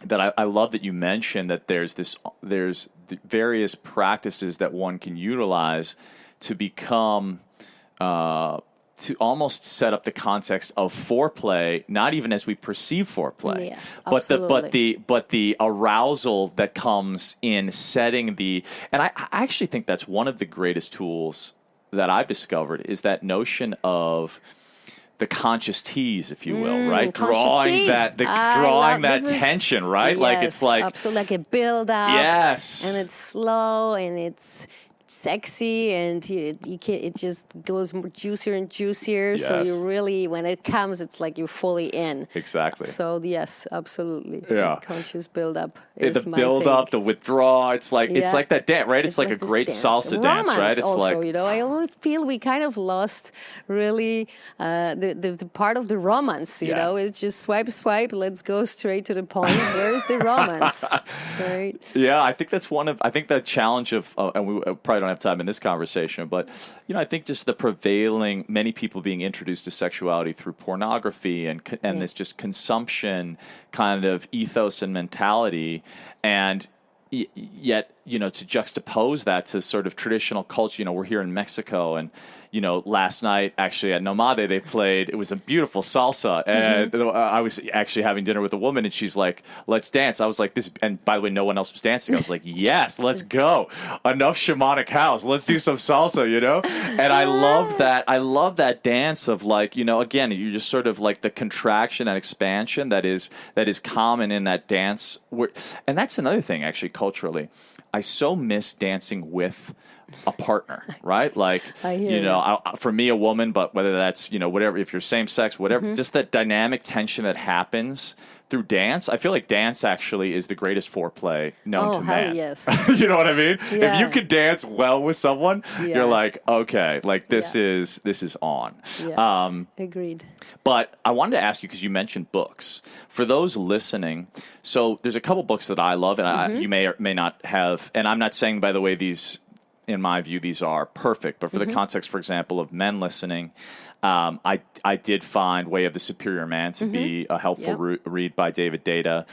that I love that you mentioned, that there's the various practices that one can utilize to become to almost set up the context of foreplay, not even as we perceive foreplay, yes, but the arousal that comes in setting the. And I actually think that's one of the greatest tools that I've discovered is that notion of the conscious tease, if you will, right? Drawing that tension, right? Yes, like it's like absolutely, like a build up. Yes, and it's slow and it's sexy, and it just goes more juicier and juicier. Yes. So you really, when it comes, it's like you're fully in. Exactly. So yes, absolutely. Yeah. Conscious build up is the my build thing. up, the withdrawal. It's like it's like that dance, right? It's like a this great dance. salsa dance, Romance right? It's also, like I always feel we kind of lost really the part of the romance. You know, it's just swipe. Let's go straight to the point. Where's the romance? Right? Yeah, I think that's I think the challenge of, and we probably don't have time in this conversation, but I think just the prevailing, many people being introduced to sexuality through pornography and this just consumption kind of ethos and mentality, and yet to juxtapose that to sort of traditional culture. We're here in Mexico, and last night actually at Nomade they played. It was a beautiful salsa, and I was actually having dinner with a woman, and she's like, "Let's dance." I was like, "This," and by the way, no one else was dancing. I was like, "Yes, let's go. Enough shamanic house. Let's do some salsa." And I love that. I love that dance of like, again, you just sort of like the contraction and expansion that is common in that dance. And that's another thing actually culturally. I so miss dancing with a partner, right? Like, for me, a woman, but whether that's, whatever, if you're same sex, whatever, just that dynamic tension that happens through dance. I feel like dance actually is the greatest foreplay known to man. Yes. You know what I mean? Yeah. If you could dance well with someone, you're like, okay, like this is on. Yeah. Agreed. But I wanted to ask you, because you mentioned books. For those listening, so there's a couple books that I love, and you may or may not have, and I'm not saying, by the way, these, in my view, these are perfect, but for the context, for example, of men listening, I did find Way of the Superior Man to be a helpful read by David Data,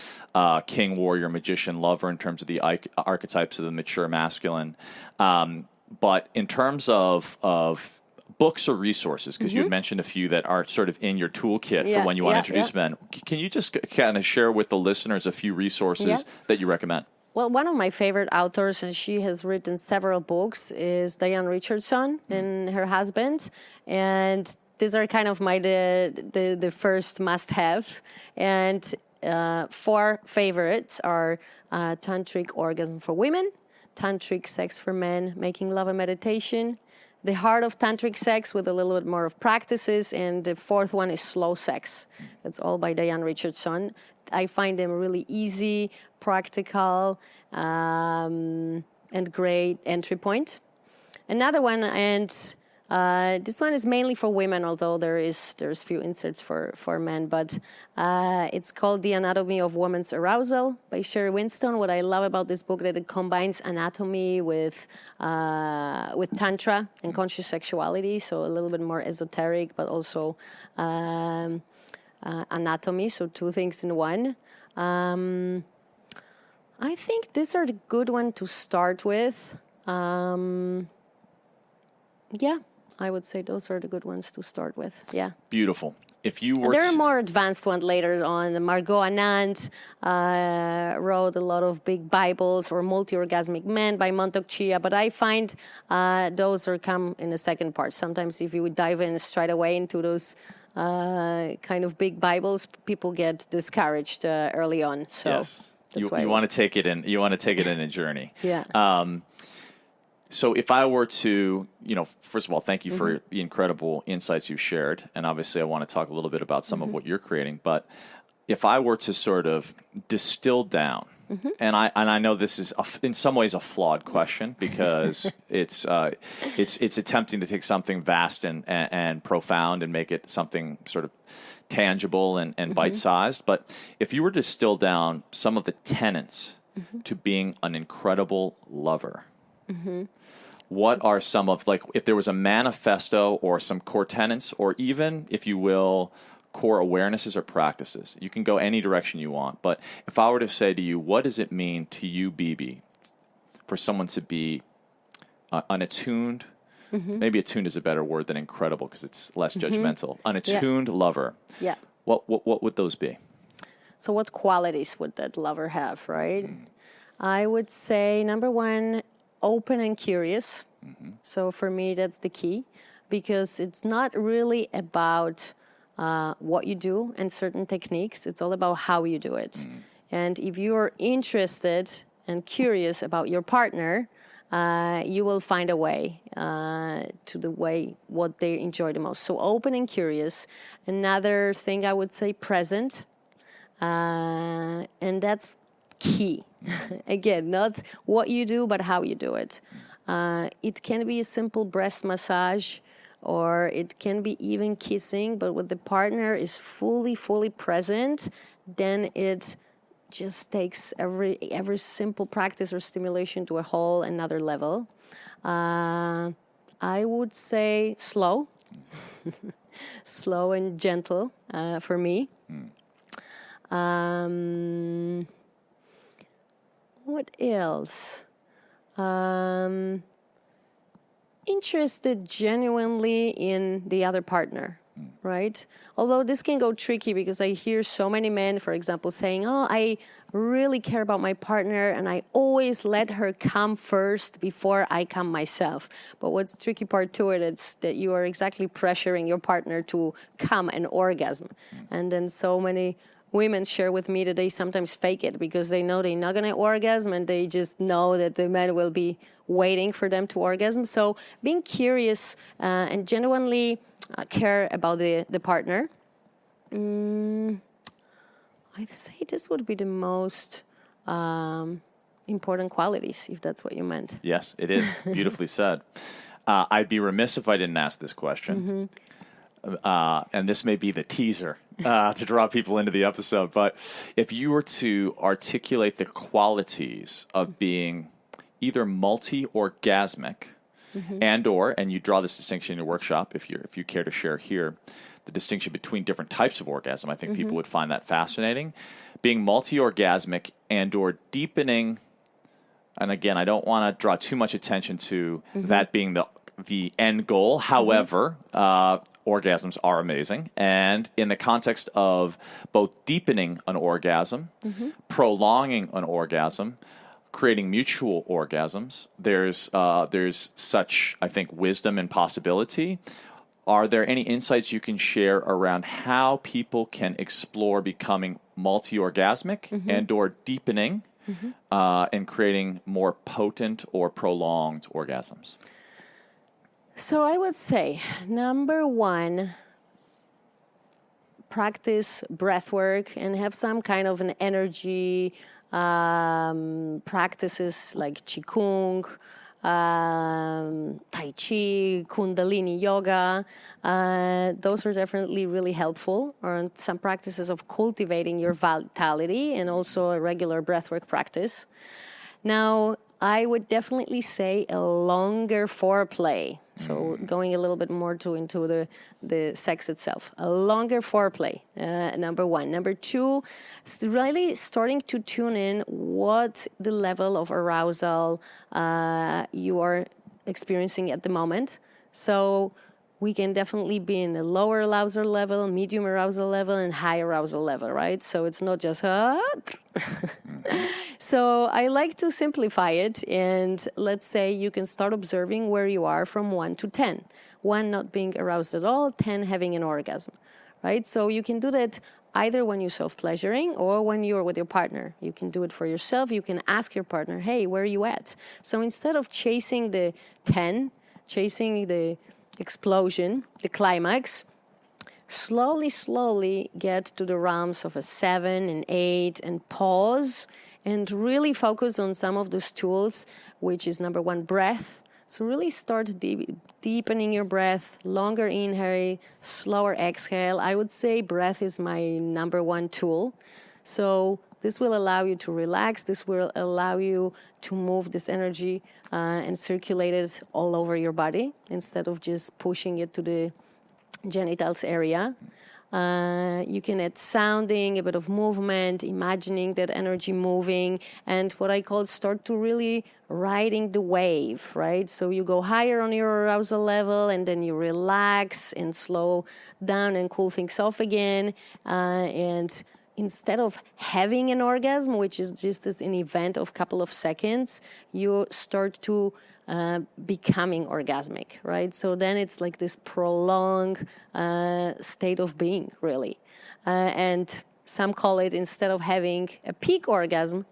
King, Warrior, Magician, Lover, in terms of the archetypes of the mature masculine. But in terms of books or resources, because you had mentioned a few that are sort of in your toolkit for when you want to introduce men, can you just kind of share with the listeners a few resources that you recommend? Well, one of my favorite authors, and she has written several books, is Diane Richardson and her husband. And these are kind of the first must-have. And 4 favorites are Tantric Orgasm for Women, Tantric Sex for Men, Making Love and Meditation, The Heart of Tantric Sex with a little bit more of practices, and the 4th one is Slow Sex. That's all by Diane Richardson. I find them really easy, practical, and great entry point. Another one, and this one is mainly for women, although there's few inserts for men, but it's called The Anatomy of Woman's Arousal by Sherry Winston. What I love about this book that it combines anatomy with tantra and conscious sexuality, so a little bit more esoteric, but also anatomy, so 2 things in one. I think these are the good one to start with. I would say those are the good ones to start with. Yeah. Beautiful. If you were there are more advanced ones later on. Margot Anand wrote a lot of big Bibles, or MultiOrgasmic Men by Montauk Chia, but I find those come in the second part. Sometimes if you would dive in straight away into those kind of big Bibles, people get discouraged early on. So Yes. that's why You want to take it in. You want to take it in a journey. Yeah. So if I were to, first of all, thank you for the incredible insights you've shared. And obviously I want to talk a little bit about some of what you're creating. But if I were to sort of distill down, and I know this is in some ways a flawed question because it's attempting to take something vast and profound and make it something sort of tangible and bite-sized. But if you were to distill down some of the tenets to being an incredible lover, what are some of, like, if there was a manifesto or some core tenets, or even, if you will, core awarenesses or practices? You can go any direction you want. But if I were to say to you, what does it mean to you, Bibi, for someone to be unattuned? Maybe attuned is a better word than incredible because it's less judgmental. Unattuned lover. Yeah. What would those be? So what qualities would that lover have, right? I would say, number one, open and curious. So for me, that's the key, because it's not really about what you do and certain techniques. It's all about how you do it. And if you're interested and curious about your partner, you will find a way to the way what they enjoy the most. So open and curious. Another thing I would say, present. And that's key. Again, not what you do, but how you do it. It can be a simple breast massage, or it can be even kissing, but when the partner is fully present, then it just takes every simple practice or stimulation to a whole another level. I would say slow, slow and gentle for me. What else? Interested genuinely in the other partner, right? Although this can go tricky because I hear so many men, for example, saying, oh, I really care about my partner and I always let her come first before I come myself. But what's the tricky part to it is that you are exactly pressuring your partner to come and orgasm. And then so many women share with me that they sometimes fake it because they know they're not going to orgasm and they just know that the man will be waiting for them to orgasm. So being curious and genuinely care about the partner, I'd say this would be the most important qualities, if that's what you meant. Yes, it is. Beautifully said. I'd be remiss if I didn't ask this question. And this may be the teaser to draw people into the episode, but if you were to articulate the qualities of being either multi-orgasmic and you draw this distinction in your workshop, if you care to share here, the distinction between different types of orgasm, I think people would find that fascinating. Being multi-orgasmic and or deepening, and again, I don't want to draw too much attention to that being the end goal. However, orgasms are amazing. And in the context of both deepening an orgasm, prolonging an orgasm, creating mutual orgasms, there's such, I think, wisdom and possibility. Are there any insights you can share around how people can explore becoming multi-orgasmic and or deepening and creating more potent or prolonged orgasms? So I would say, number one, practice breath work and have some kind of an energy practices like Qigong, Tai Chi, Kundalini Yoga. Those are definitely really helpful. Or some practices of cultivating your vitality and also a regular breathwork practice. Now, I would definitely say a longer foreplay. So going a little bit more into the sex itself. A longer foreplay, number one. Number two, really starting to tune in what the level of arousal you are experiencing at the moment. So we can definitely be in a lower arousal level, medium arousal level, and high arousal level, right? So it's not just, So I like to simplify it, and let's say you can start observing where you are from 1 to 10. 1 not being aroused at all, 10 having an orgasm, right? So you can do that either when you're self-pleasuring or when you're with your partner. You can do it for yourself. You can ask your partner, hey, where are you at? So instead of chasing the 10, chasing the explosion, the climax, slowly get to the realms of a 7 and 8 and pause and really focus on some of those tools, which is number 1, breath. So really start deepening your breath, longer inhale, slower exhale. I would say breath is my number 1 tool. So this will allow you to relax. This will allow you to move this energy and circulate it all over your body instead of just pushing it to the genitals area. You can add sounding, a bit of movement, imagining that energy moving, and what I call start to really riding the wave, right? So you go higher on your arousal level, and then you relax and slow down and cool things off again. And instead of having an orgasm, which is just an event of a couple of seconds, you start to becoming orgasmic, right? So then it's like this prolonged state of being, really. And some call it, instead of having a peak orgasm,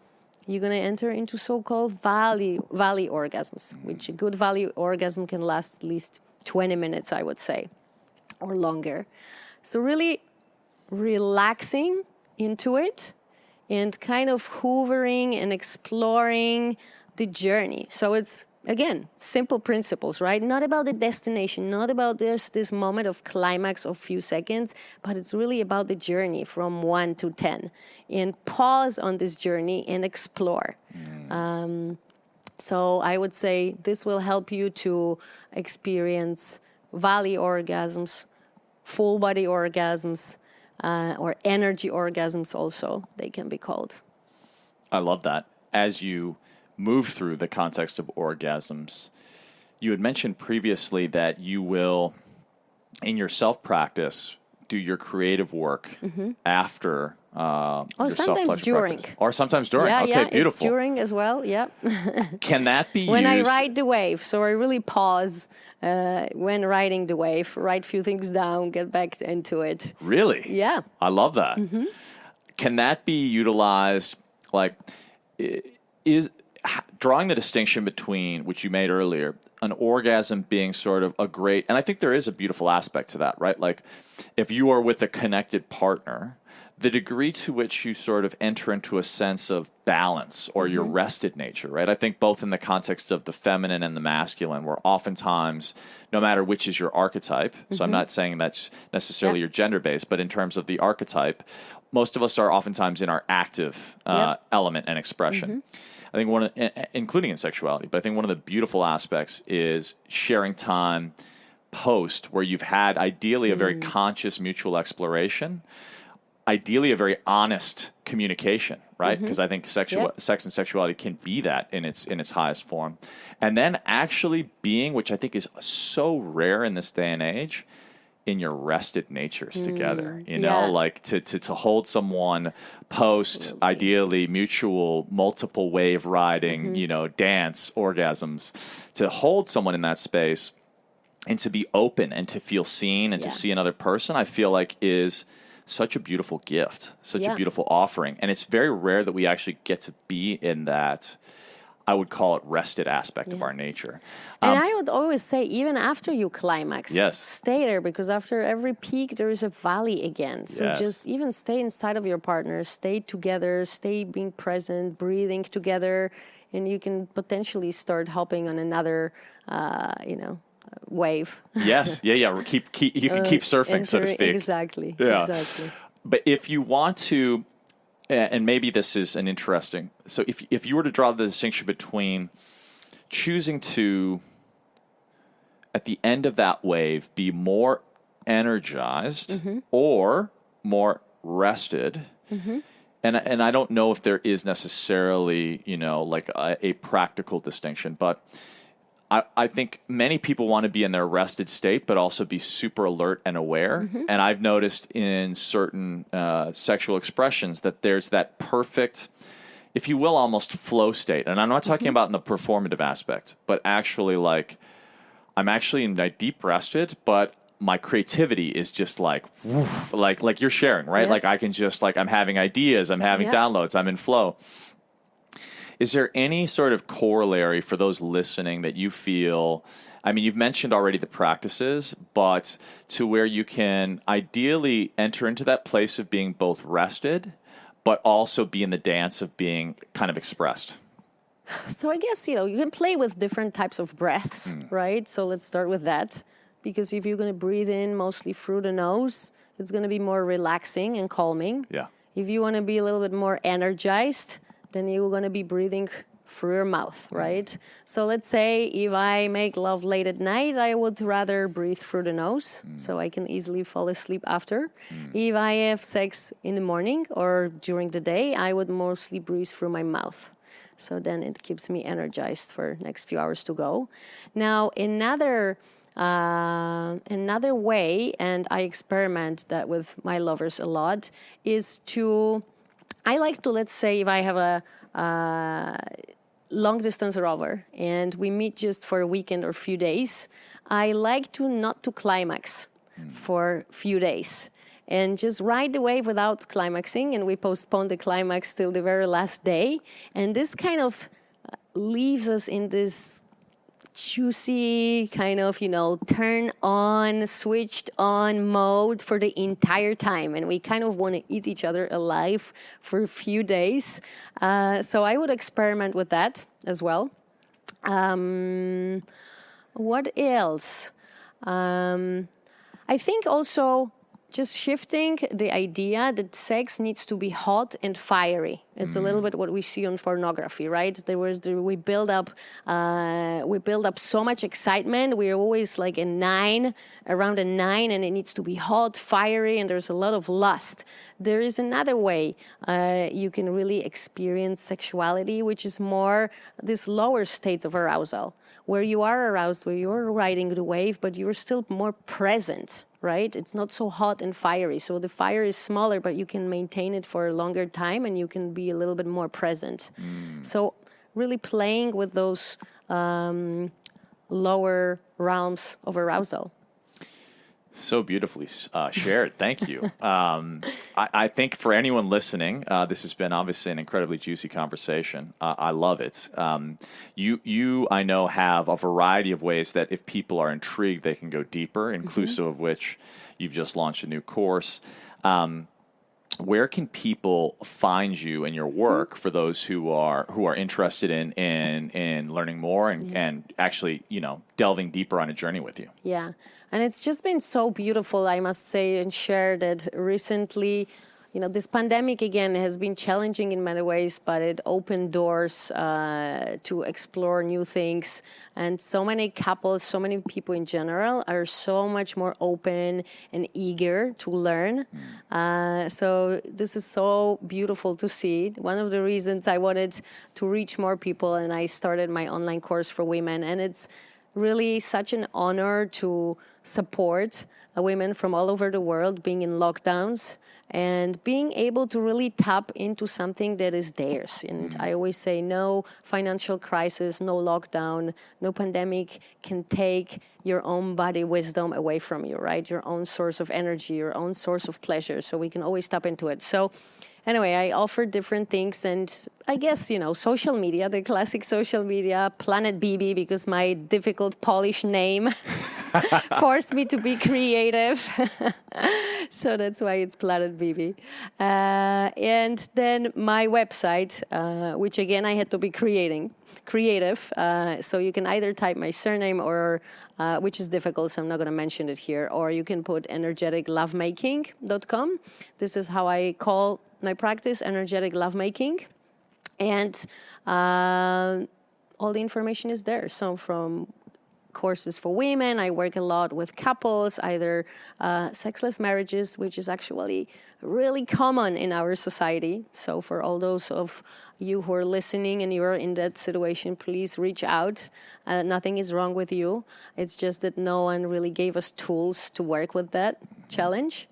you're going to enter into so-called valley orgasms, which a good valley orgasm can last at least 20 minutes, I would say, or longer. So really relaxing into it and kind of hoovering and exploring the journey. So it's, again, simple principles, right? Not about the destination, not about this moment of climax of few seconds, but it's really about the journey from 1 to 10. And pause on this journey and explore. So I would say this will help you to experience valley orgasms, full body orgasms, or energy orgasms also, they can be called. I love that. As you move through the context of orgasms, you had mentioned previously that you will, in your self-practice, do your creative work after your sometimes during. practice. Or sometimes during. Yeah, okay, yeah, beautiful. It's during as well, yeah. Can that be when used? I ride the wave, so I really pause when riding the wave, write a few things down, get back into it. Really? Yeah. I love that. Can that be utilized, like, is drawing the distinction between, which you made earlier, an orgasm being sort of a great, and I think there is a beautiful aspect to that, right? Like, if you are with a connected partner, the degree to which you sort of enter into a sense of balance or your rested nature, right? I think both in the context of the feminine and the masculine, where oftentimes, no matter which is your archetype, so I'm not saying that's necessarily your gender-based, but in terms of the archetype, most of us are oftentimes in our active element and expression. I think including in sexuality, but I think one of the beautiful aspects is sharing time post, where you've had ideally a very conscious mutual exploration, ideally a very honest communication, right? Because I think sex and sexuality can be that in its highest form. And then actually being, which I think is so rare in this day and age, in your rested natures together, you know, like to hold someone post, Absolutely. Ideally mutual, multiple wave riding, you know, dance, orgasms, to hold someone in that space and to be open and to feel seen and to see another person, I feel like is such a beautiful gift, such a beautiful offering. And it's very rare that we actually get to be in that, I would call it, rested aspect of our nature. And I would always say, even after you climax, stay there, because after every peak, there is a valley again. So just even stay inside of your partner, stay together, stay being present, breathing together, and you can potentially start hopping on another, wave. You can keep surfing, so to speak. Exactly. But if you want to, and maybe this is an interesting, so if you were to draw the distinction between choosing to, at the end of that wave, be more energized or more rested, and I don't know if there is necessarily, you know, like a practical distinction, but I think many people want to be in their rested state, but also be super alert and aware. And I've noticed in certain sexual expressions that there's that perfect, if you will, almost flow state. And I'm not talking about in the performative aspect, but actually like I'm actually in like deep rested, but my creativity is just like, woof, like you're sharing, right? Yeah. Like I can just like, I'm having ideas, I'm having downloads, I'm in flow. Is there any sort of corollary for those listening that you feel, I mean, you've mentioned already the practices, but to where you can ideally enter into that place of being both rested, but also be in the dance of being kind of expressed? So I guess, you can play with different types of breaths, right? So let's start with that. Because if you're going to breathe in mostly through the nose, it's going to be more relaxing and calming. Yeah. If you want to be a little bit more energized, then you're going to be breathing through your mouth, right? So let's say if I make love late at night, I would rather breathe through the nose so I can easily fall asleep after. If I have sex in the morning or during the day, I would mostly breathe through my mouth. So then it keeps me energized for next few hours to go. Now, another way, and I experiment that with my lovers a lot, is I like to, let's say, if I have a long distance rover and we meet just for a weekend or few days, I like to not to climax for few days and just ride the wave without climaxing, and we postpone the climax till the very last day. And this kind of leaves us in this juicy kind of, turn on, switched on mode for the entire time. And we kind of want to eat each other alive for a few days. So I would experiment with that as well. What else? I think also just shifting the idea that sex needs to be hot and fiery. It's a little bit what we see on pornography, right? We build up so much excitement. We're always like around a 9, and it needs to be hot, fiery, and there's a lot of lust. There is another way you can really experience sexuality, which is more this lower states of arousal, where you are aroused, where you're riding the wave, but you're still more present. Right? It's not so hot and fiery. So the fire is smaller, but you can maintain it for a longer time and you can be a little bit more present. So really playing with those lower realms of arousal. So beautifully shared. Thank you. I think for anyone listening, this has been obviously an incredibly juicy conversation. I love it. You, I know, have a variety of ways that if people are intrigued, they can go deeper, inclusive of which you've just launched a new course. Where can people find you and your work for those who are interested in learning more and actually, delving deeper on a journey with you? Yeah. And it's just been so beautiful, I must say, and share that recently, this pandemic, again, has been challenging in many ways, but it opened doors to explore new things. And so many couples, so many people in general are so much more open and eager to learn. So this is so beautiful to see. One of the reasons I wanted to reach more people, and I started my online course for women, and it's really such an honor to support women from all over the world being in lockdowns and being able to really tap into something that is theirs. And I always say no financial crisis, no lockdown, no pandemic can take your own body wisdom away from you, right? Your own source of energy, your own source of pleasure. So we can always tap into it. So anyway, I offer different things, and I guess, social media, the classic social media, Planet Bibi, because my difficult Polish name forced me to be creative. So that's why it's Planet Bibi. And then my website, which again, I had to be creative. So you can either type my surname or, which is difficult, so I'm not going to mention it here, or you can put energeticlovemaking.com. This is how I call my practice, energetic lovemaking. And all the information is there. So from courses for women, I work a lot with couples, either sexless marriages, which is actually really common in our society. So for all those of you who are listening and you're in that situation, please reach out. Nothing is wrong with you. It's just that no one really gave us tools to work with that challenge.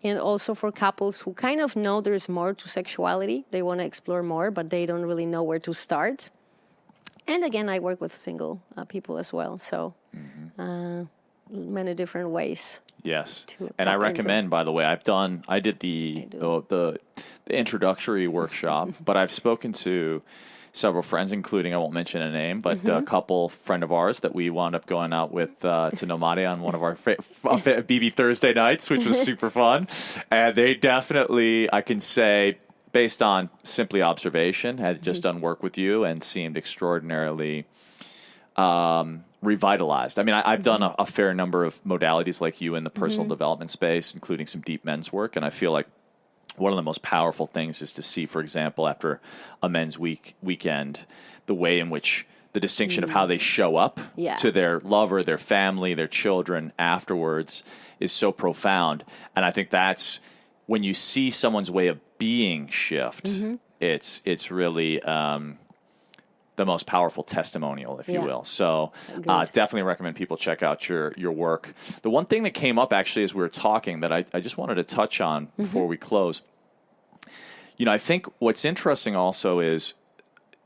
and also for couples who kind of know there's more to sexuality. They want to explore more, but they don't really know where to start. And again, I work with single people as well. So many different ways. Yes. And I recommend, by the way, I did the introductory workshop, but I've spoken to several friends, including, I won't mention a name, but a couple friend of ours that we wound up going out with to Nomade on one of our Bibi Thursday nights, which was super fun. And they definitely, I can say, based on simply observation, had just done work with you and seemed extraordinarily revitalized. I mean, I've done a fair number of modalities like you in the personal development space, including some deep men's work, and I feel like one of the most powerful things is to see, for example, after a men's weekend, the way in which the distinction of how they show up to their lover, their family, their children afterwards is so profound. And I think that's when you see someone's way of being shift, it's really the most powerful testimonial, if you will. So definitely recommend people check out your work. The one thing that came up actually as we were talking that I just wanted to touch on before we close, I think what's interesting also is,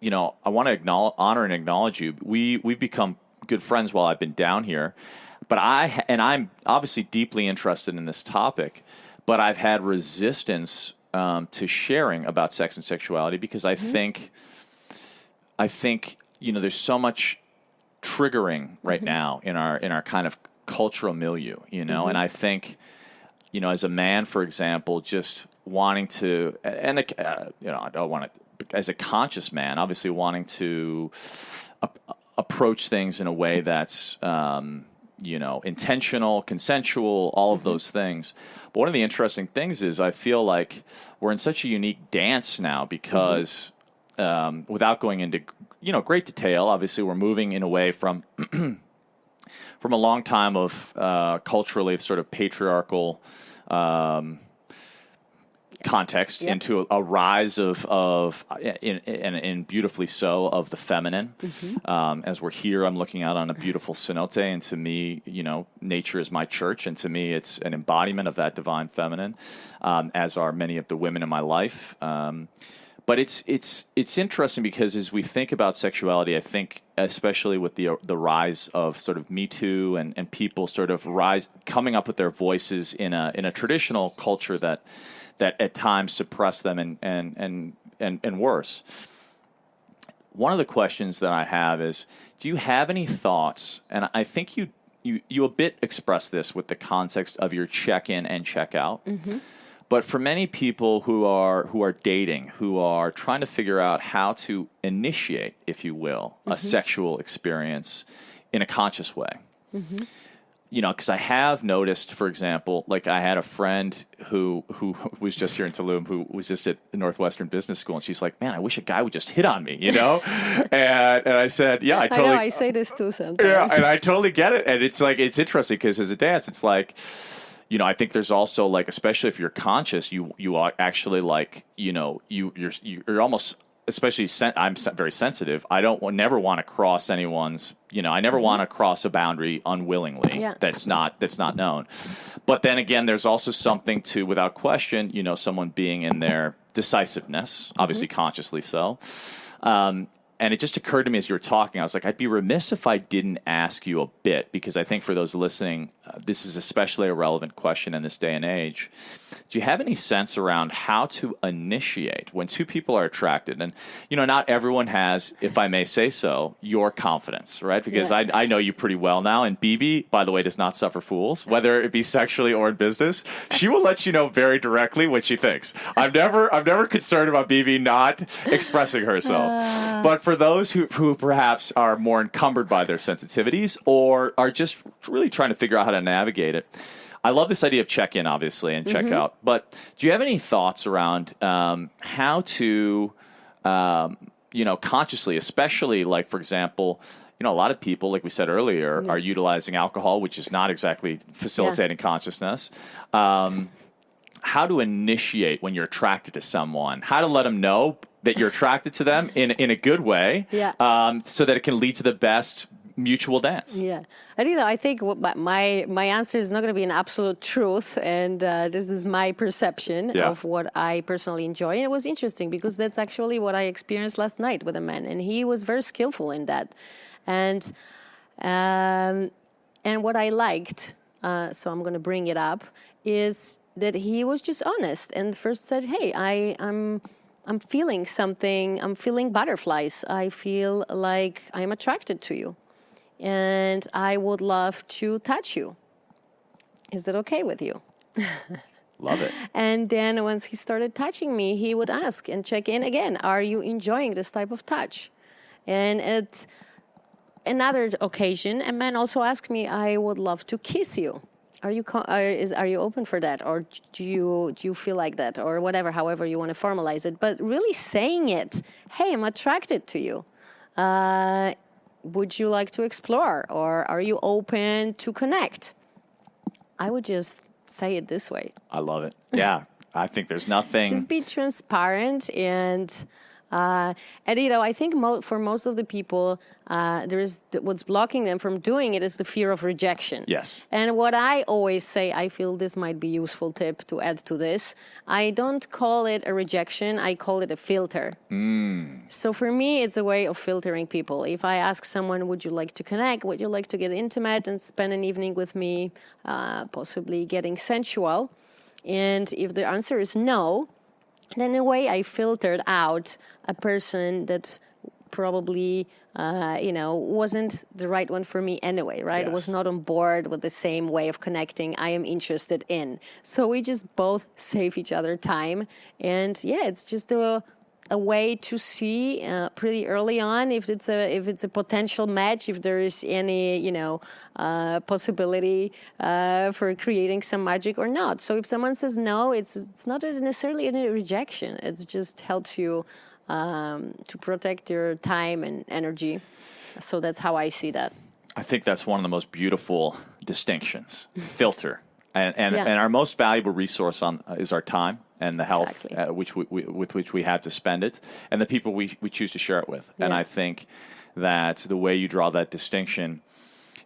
I want to honor and acknowledge you. We've become good friends while I've been down here, but I'm obviously deeply interested in this topic, but I've had resistance to sharing about sex and sexuality because I think there's so much triggering right now in our kind of cultural milieu, and I think as a man, for example, just wanting to, and I don't want to, as a conscious man, obviously wanting to approach things in a way that's intentional, consensual, all of those things. But one of the interesting things is I feel like we're in such a unique dance now because without going into great detail, obviously we're moving in a way from from a long time of culturally sort of patriarchal context into a rise of and beautifully so, of the feminine. As we're here, I'm looking out on a beautiful cenote, and to me, nature is my church, and to me, it's an embodiment of that divine feminine, as are many of the women in my life. But it's interesting because as we think about sexuality, I think especially with the rise of sort of Me Too and people sort of coming up with their voices in a traditional culture that at times suppress them and worse. One of the questions that I have is, do you have any thoughts? And I think you a bit express this with the context of your check-in and check-out. But for many people who are dating, who are trying to figure out how to initiate, if you will, a sexual experience in a conscious way. Because I have noticed, for example, like I had a friend who was just here in Tulum, who was just at Northwestern Business School, and she's like, "Man, I wish a guy would just hit on me," and I said, "Yeah, I totally." I know, I say this too sometimes. Yeah, and I totally get it, and it's like it's interesting because as a dance, it's like. I think there's also like, especially if you're conscious, you are actually like, you're almost, especially I'm very sensitive. I never want to cross anyone's, I never want to cross a boundary unwillingly. That's not known. But then again, there's also something to, without question, someone being in their decisiveness, obviously consciously so. And it just occurred to me as you were talking, I was like, I'd be remiss if I didn't ask you a bit, because I think for those listening, this is especially a relevant question in this day and age. Do you have any sense around how to initiate when two people are attracted? And, not everyone has, if I may say so, your confidence, right? Because I know you pretty well now. And Bibi, by the way, does not suffer fools, whether it be sexually or in business. She will let you know very directly what she thinks. I'm never concerned about Bibi not expressing herself. But for those who perhaps are more encumbered by their sensitivities or are just really trying to figure out how to navigate it, I love this idea of check-in, obviously, and check-out. But do you have any thoughts around how to, consciously, especially, like, for example, a lot of people, like we said earlier, are utilizing alcohol, which is not exactly facilitating consciousness. How to initiate when you're attracted to someone, how to let them know that you're attracted to them in a good way, so that it can lead to the best mutual dance. Yeah. And, I think my answer is not going to be an absolute truth. And this is my perception of what I personally enjoy. And it was interesting because that's actually what I experienced last night with a man. And he was very skillful in that. And what I liked, so I'm going to bring it up, is that he was just honest and first said, hey, I'm feeling something. I'm feeling butterflies. I feel like I'm attracted to you. And I would love to touch you. Is that okay with you? Love it. And then once he started touching me, he would ask and check in again. Are you enjoying this type of touch? And at another occasion, a man also asked me, I would love to kiss you. Are you open for that, or do you feel like that, or whatever, however you want to formalize it? But really saying it, hey, I'm attracted to you. Would you like to explore, or are you open to connect? I would just say it this way. I love it. Yeah, I think there's nothing. Just be transparent and I think for most of the people, what's blocking them from doing it is the fear of rejection. Yes. And what I always say, I feel this might be a useful tip to add to this. I don't call it a rejection. I call it a filter. So for me, it's a way of filtering people. If I ask someone, would you like to connect? Would you like to get intimate and spend an evening with me, possibly getting sensual? And if the answer is no, then in a way I filtered out a person that probably, wasn't the right one for me anyway, right? Yes. Was not on board with the same way of connecting I am interested in. So we just both save each other time. And it's just a way to see pretty early on if it's a potential match, if there is any possibility for creating some magic or not. So if someone says no, it's not necessarily a rejection. It just helps you to protect your time and energy. So that's how I see that. I think that's one of the most beautiful distinctions. Filter, and our most valuable resource is our time and the health with which we have to spend it, and the people we choose to share it with. Yeah. And I think that the way you draw that distinction,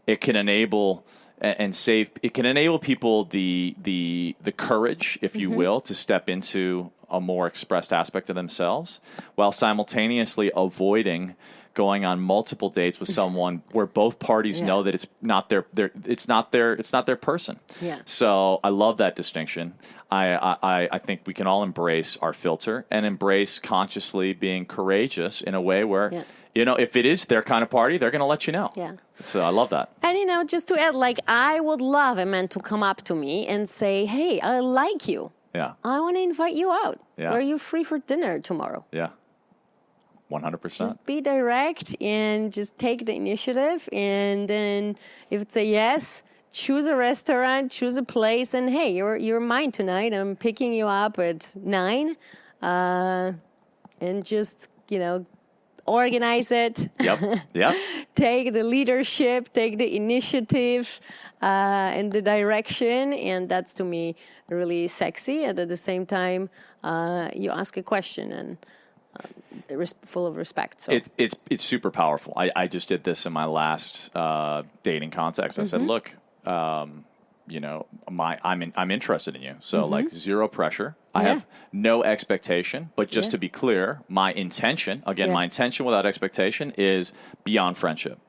it can enable people the courage, if you will, to step into a more expressed aspect of themselves, while simultaneously avoiding going on multiple dates with someone where both parties know that it's not their person. Yeah. So I love that distinction. I think we can all embrace our filter and embrace consciously being courageous in a way where if it is their kind of party, they're going to let you know. Yeah. So I love that. And just to add, I would love a man to come up to me and say, "Hey, I like you. Yeah. I want to invite you out. Yeah. Are you free for dinner tomorrow?" Yeah. 100%. Just be direct and just take the initiative. And then if it's a yes, choose a restaurant, choose a place, and hey, you're mine tonight. I'm picking you up at 9, and just organize it. Yep. Take the leadership, take the initiative, and the direction, and that's to me really sexy. And at the same time, you ask a question and full of respect. So it's super powerful. I just did this in my last dating context. I said, look, I'm interested in you. So zero pressure. I have no expectation, but just to be clear, my intention without expectation is beyond friendship.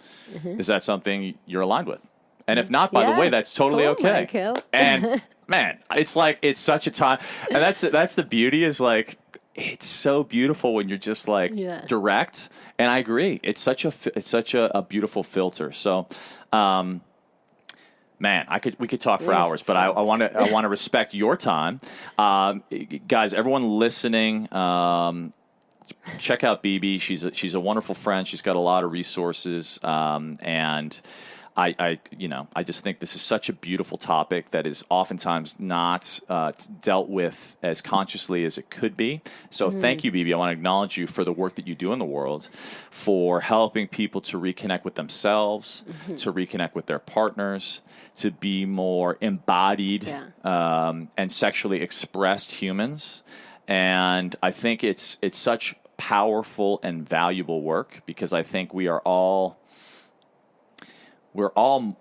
Is that something you're aligned with? And if not, by the way, that's totally okay. Michael. And man, it's such a time. And that's the beauty is it's so beautiful when you're just direct. And I agree. It's such a beautiful filter. So, man, we could talk for hours, but I want to respect your time, guys. Everyone listening, check out Bibi. She's a wonderful friend. She's got a lot of resources, and I just think this is such a beautiful topic that is oftentimes not dealt with as consciously as it could be. So thank you, Bibi. I want to acknowledge you for the work that you do in the world, for helping people to reconnect with themselves, to reconnect with their partners, to be more embodied and sexually expressed humans. And I think it's such powerful and valuable work because I think we are all we're all,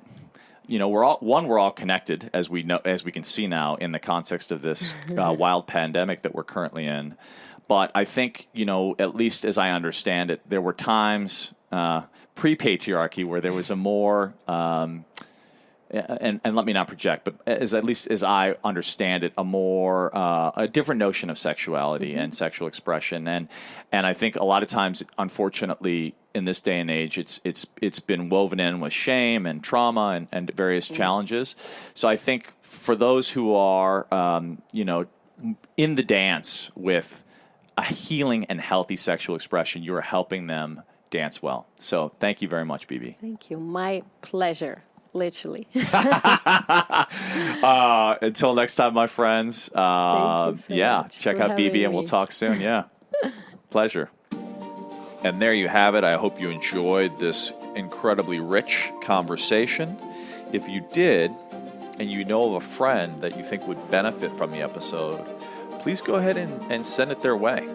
we're all connected, as we know, as we can see now in the context of this wild pandemic that we're currently in. But I think, at least as I understand it, there were times pre-patriarchy where there was a more, and let me not project, but at least as I understand it, a different notion of sexuality and sexual expression, and I think a lot of times, unfortunately, in this day and age, it's been woven in with shame and trauma and various challenges. So I think for those who are, in the dance with a healing and healthy sexual expression, you are helping them dance well. So thank you very much, Bibi. Thank you. My pleasure. Literally. Until next time, my friends. Thank you so much check for out Bibi, and having we'll me. talk soon. Yeah. Pleasure. And there you have it. I hope you enjoyed this incredibly rich conversation. If you did, and you know of a friend that you think would benefit from the episode, please go ahead and send it their way.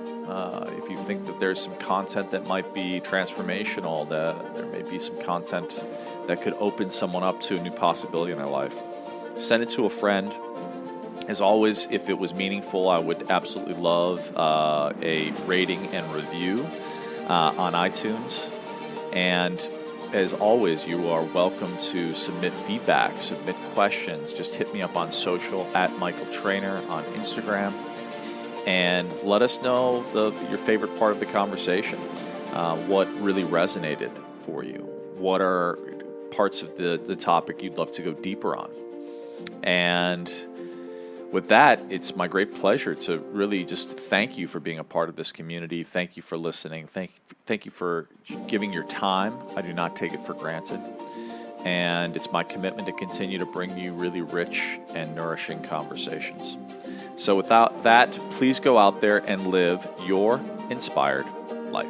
If you think that there's some content that might be transformational, that there may be some content that could open someone up to a new possibility in their life, send it to a friend. As always, if it was meaningful, I would absolutely love a rating and review on iTunes. And as always, you are welcome to submit feedback, submit questions. Just hit me up on social at Michael Trainer on Instagram. And let us know your favorite part of the conversation. What really resonated for you? What are parts of the topic you'd love to go deeper on? And with that, it's my great pleasure to really just thank you for being a part of this community. Thank you for listening. Thank you for giving your time. I do not take it for granted. And it's my commitment to continue to bring you really rich and nourishing conversations. So without that, please go out there and live your inspired life.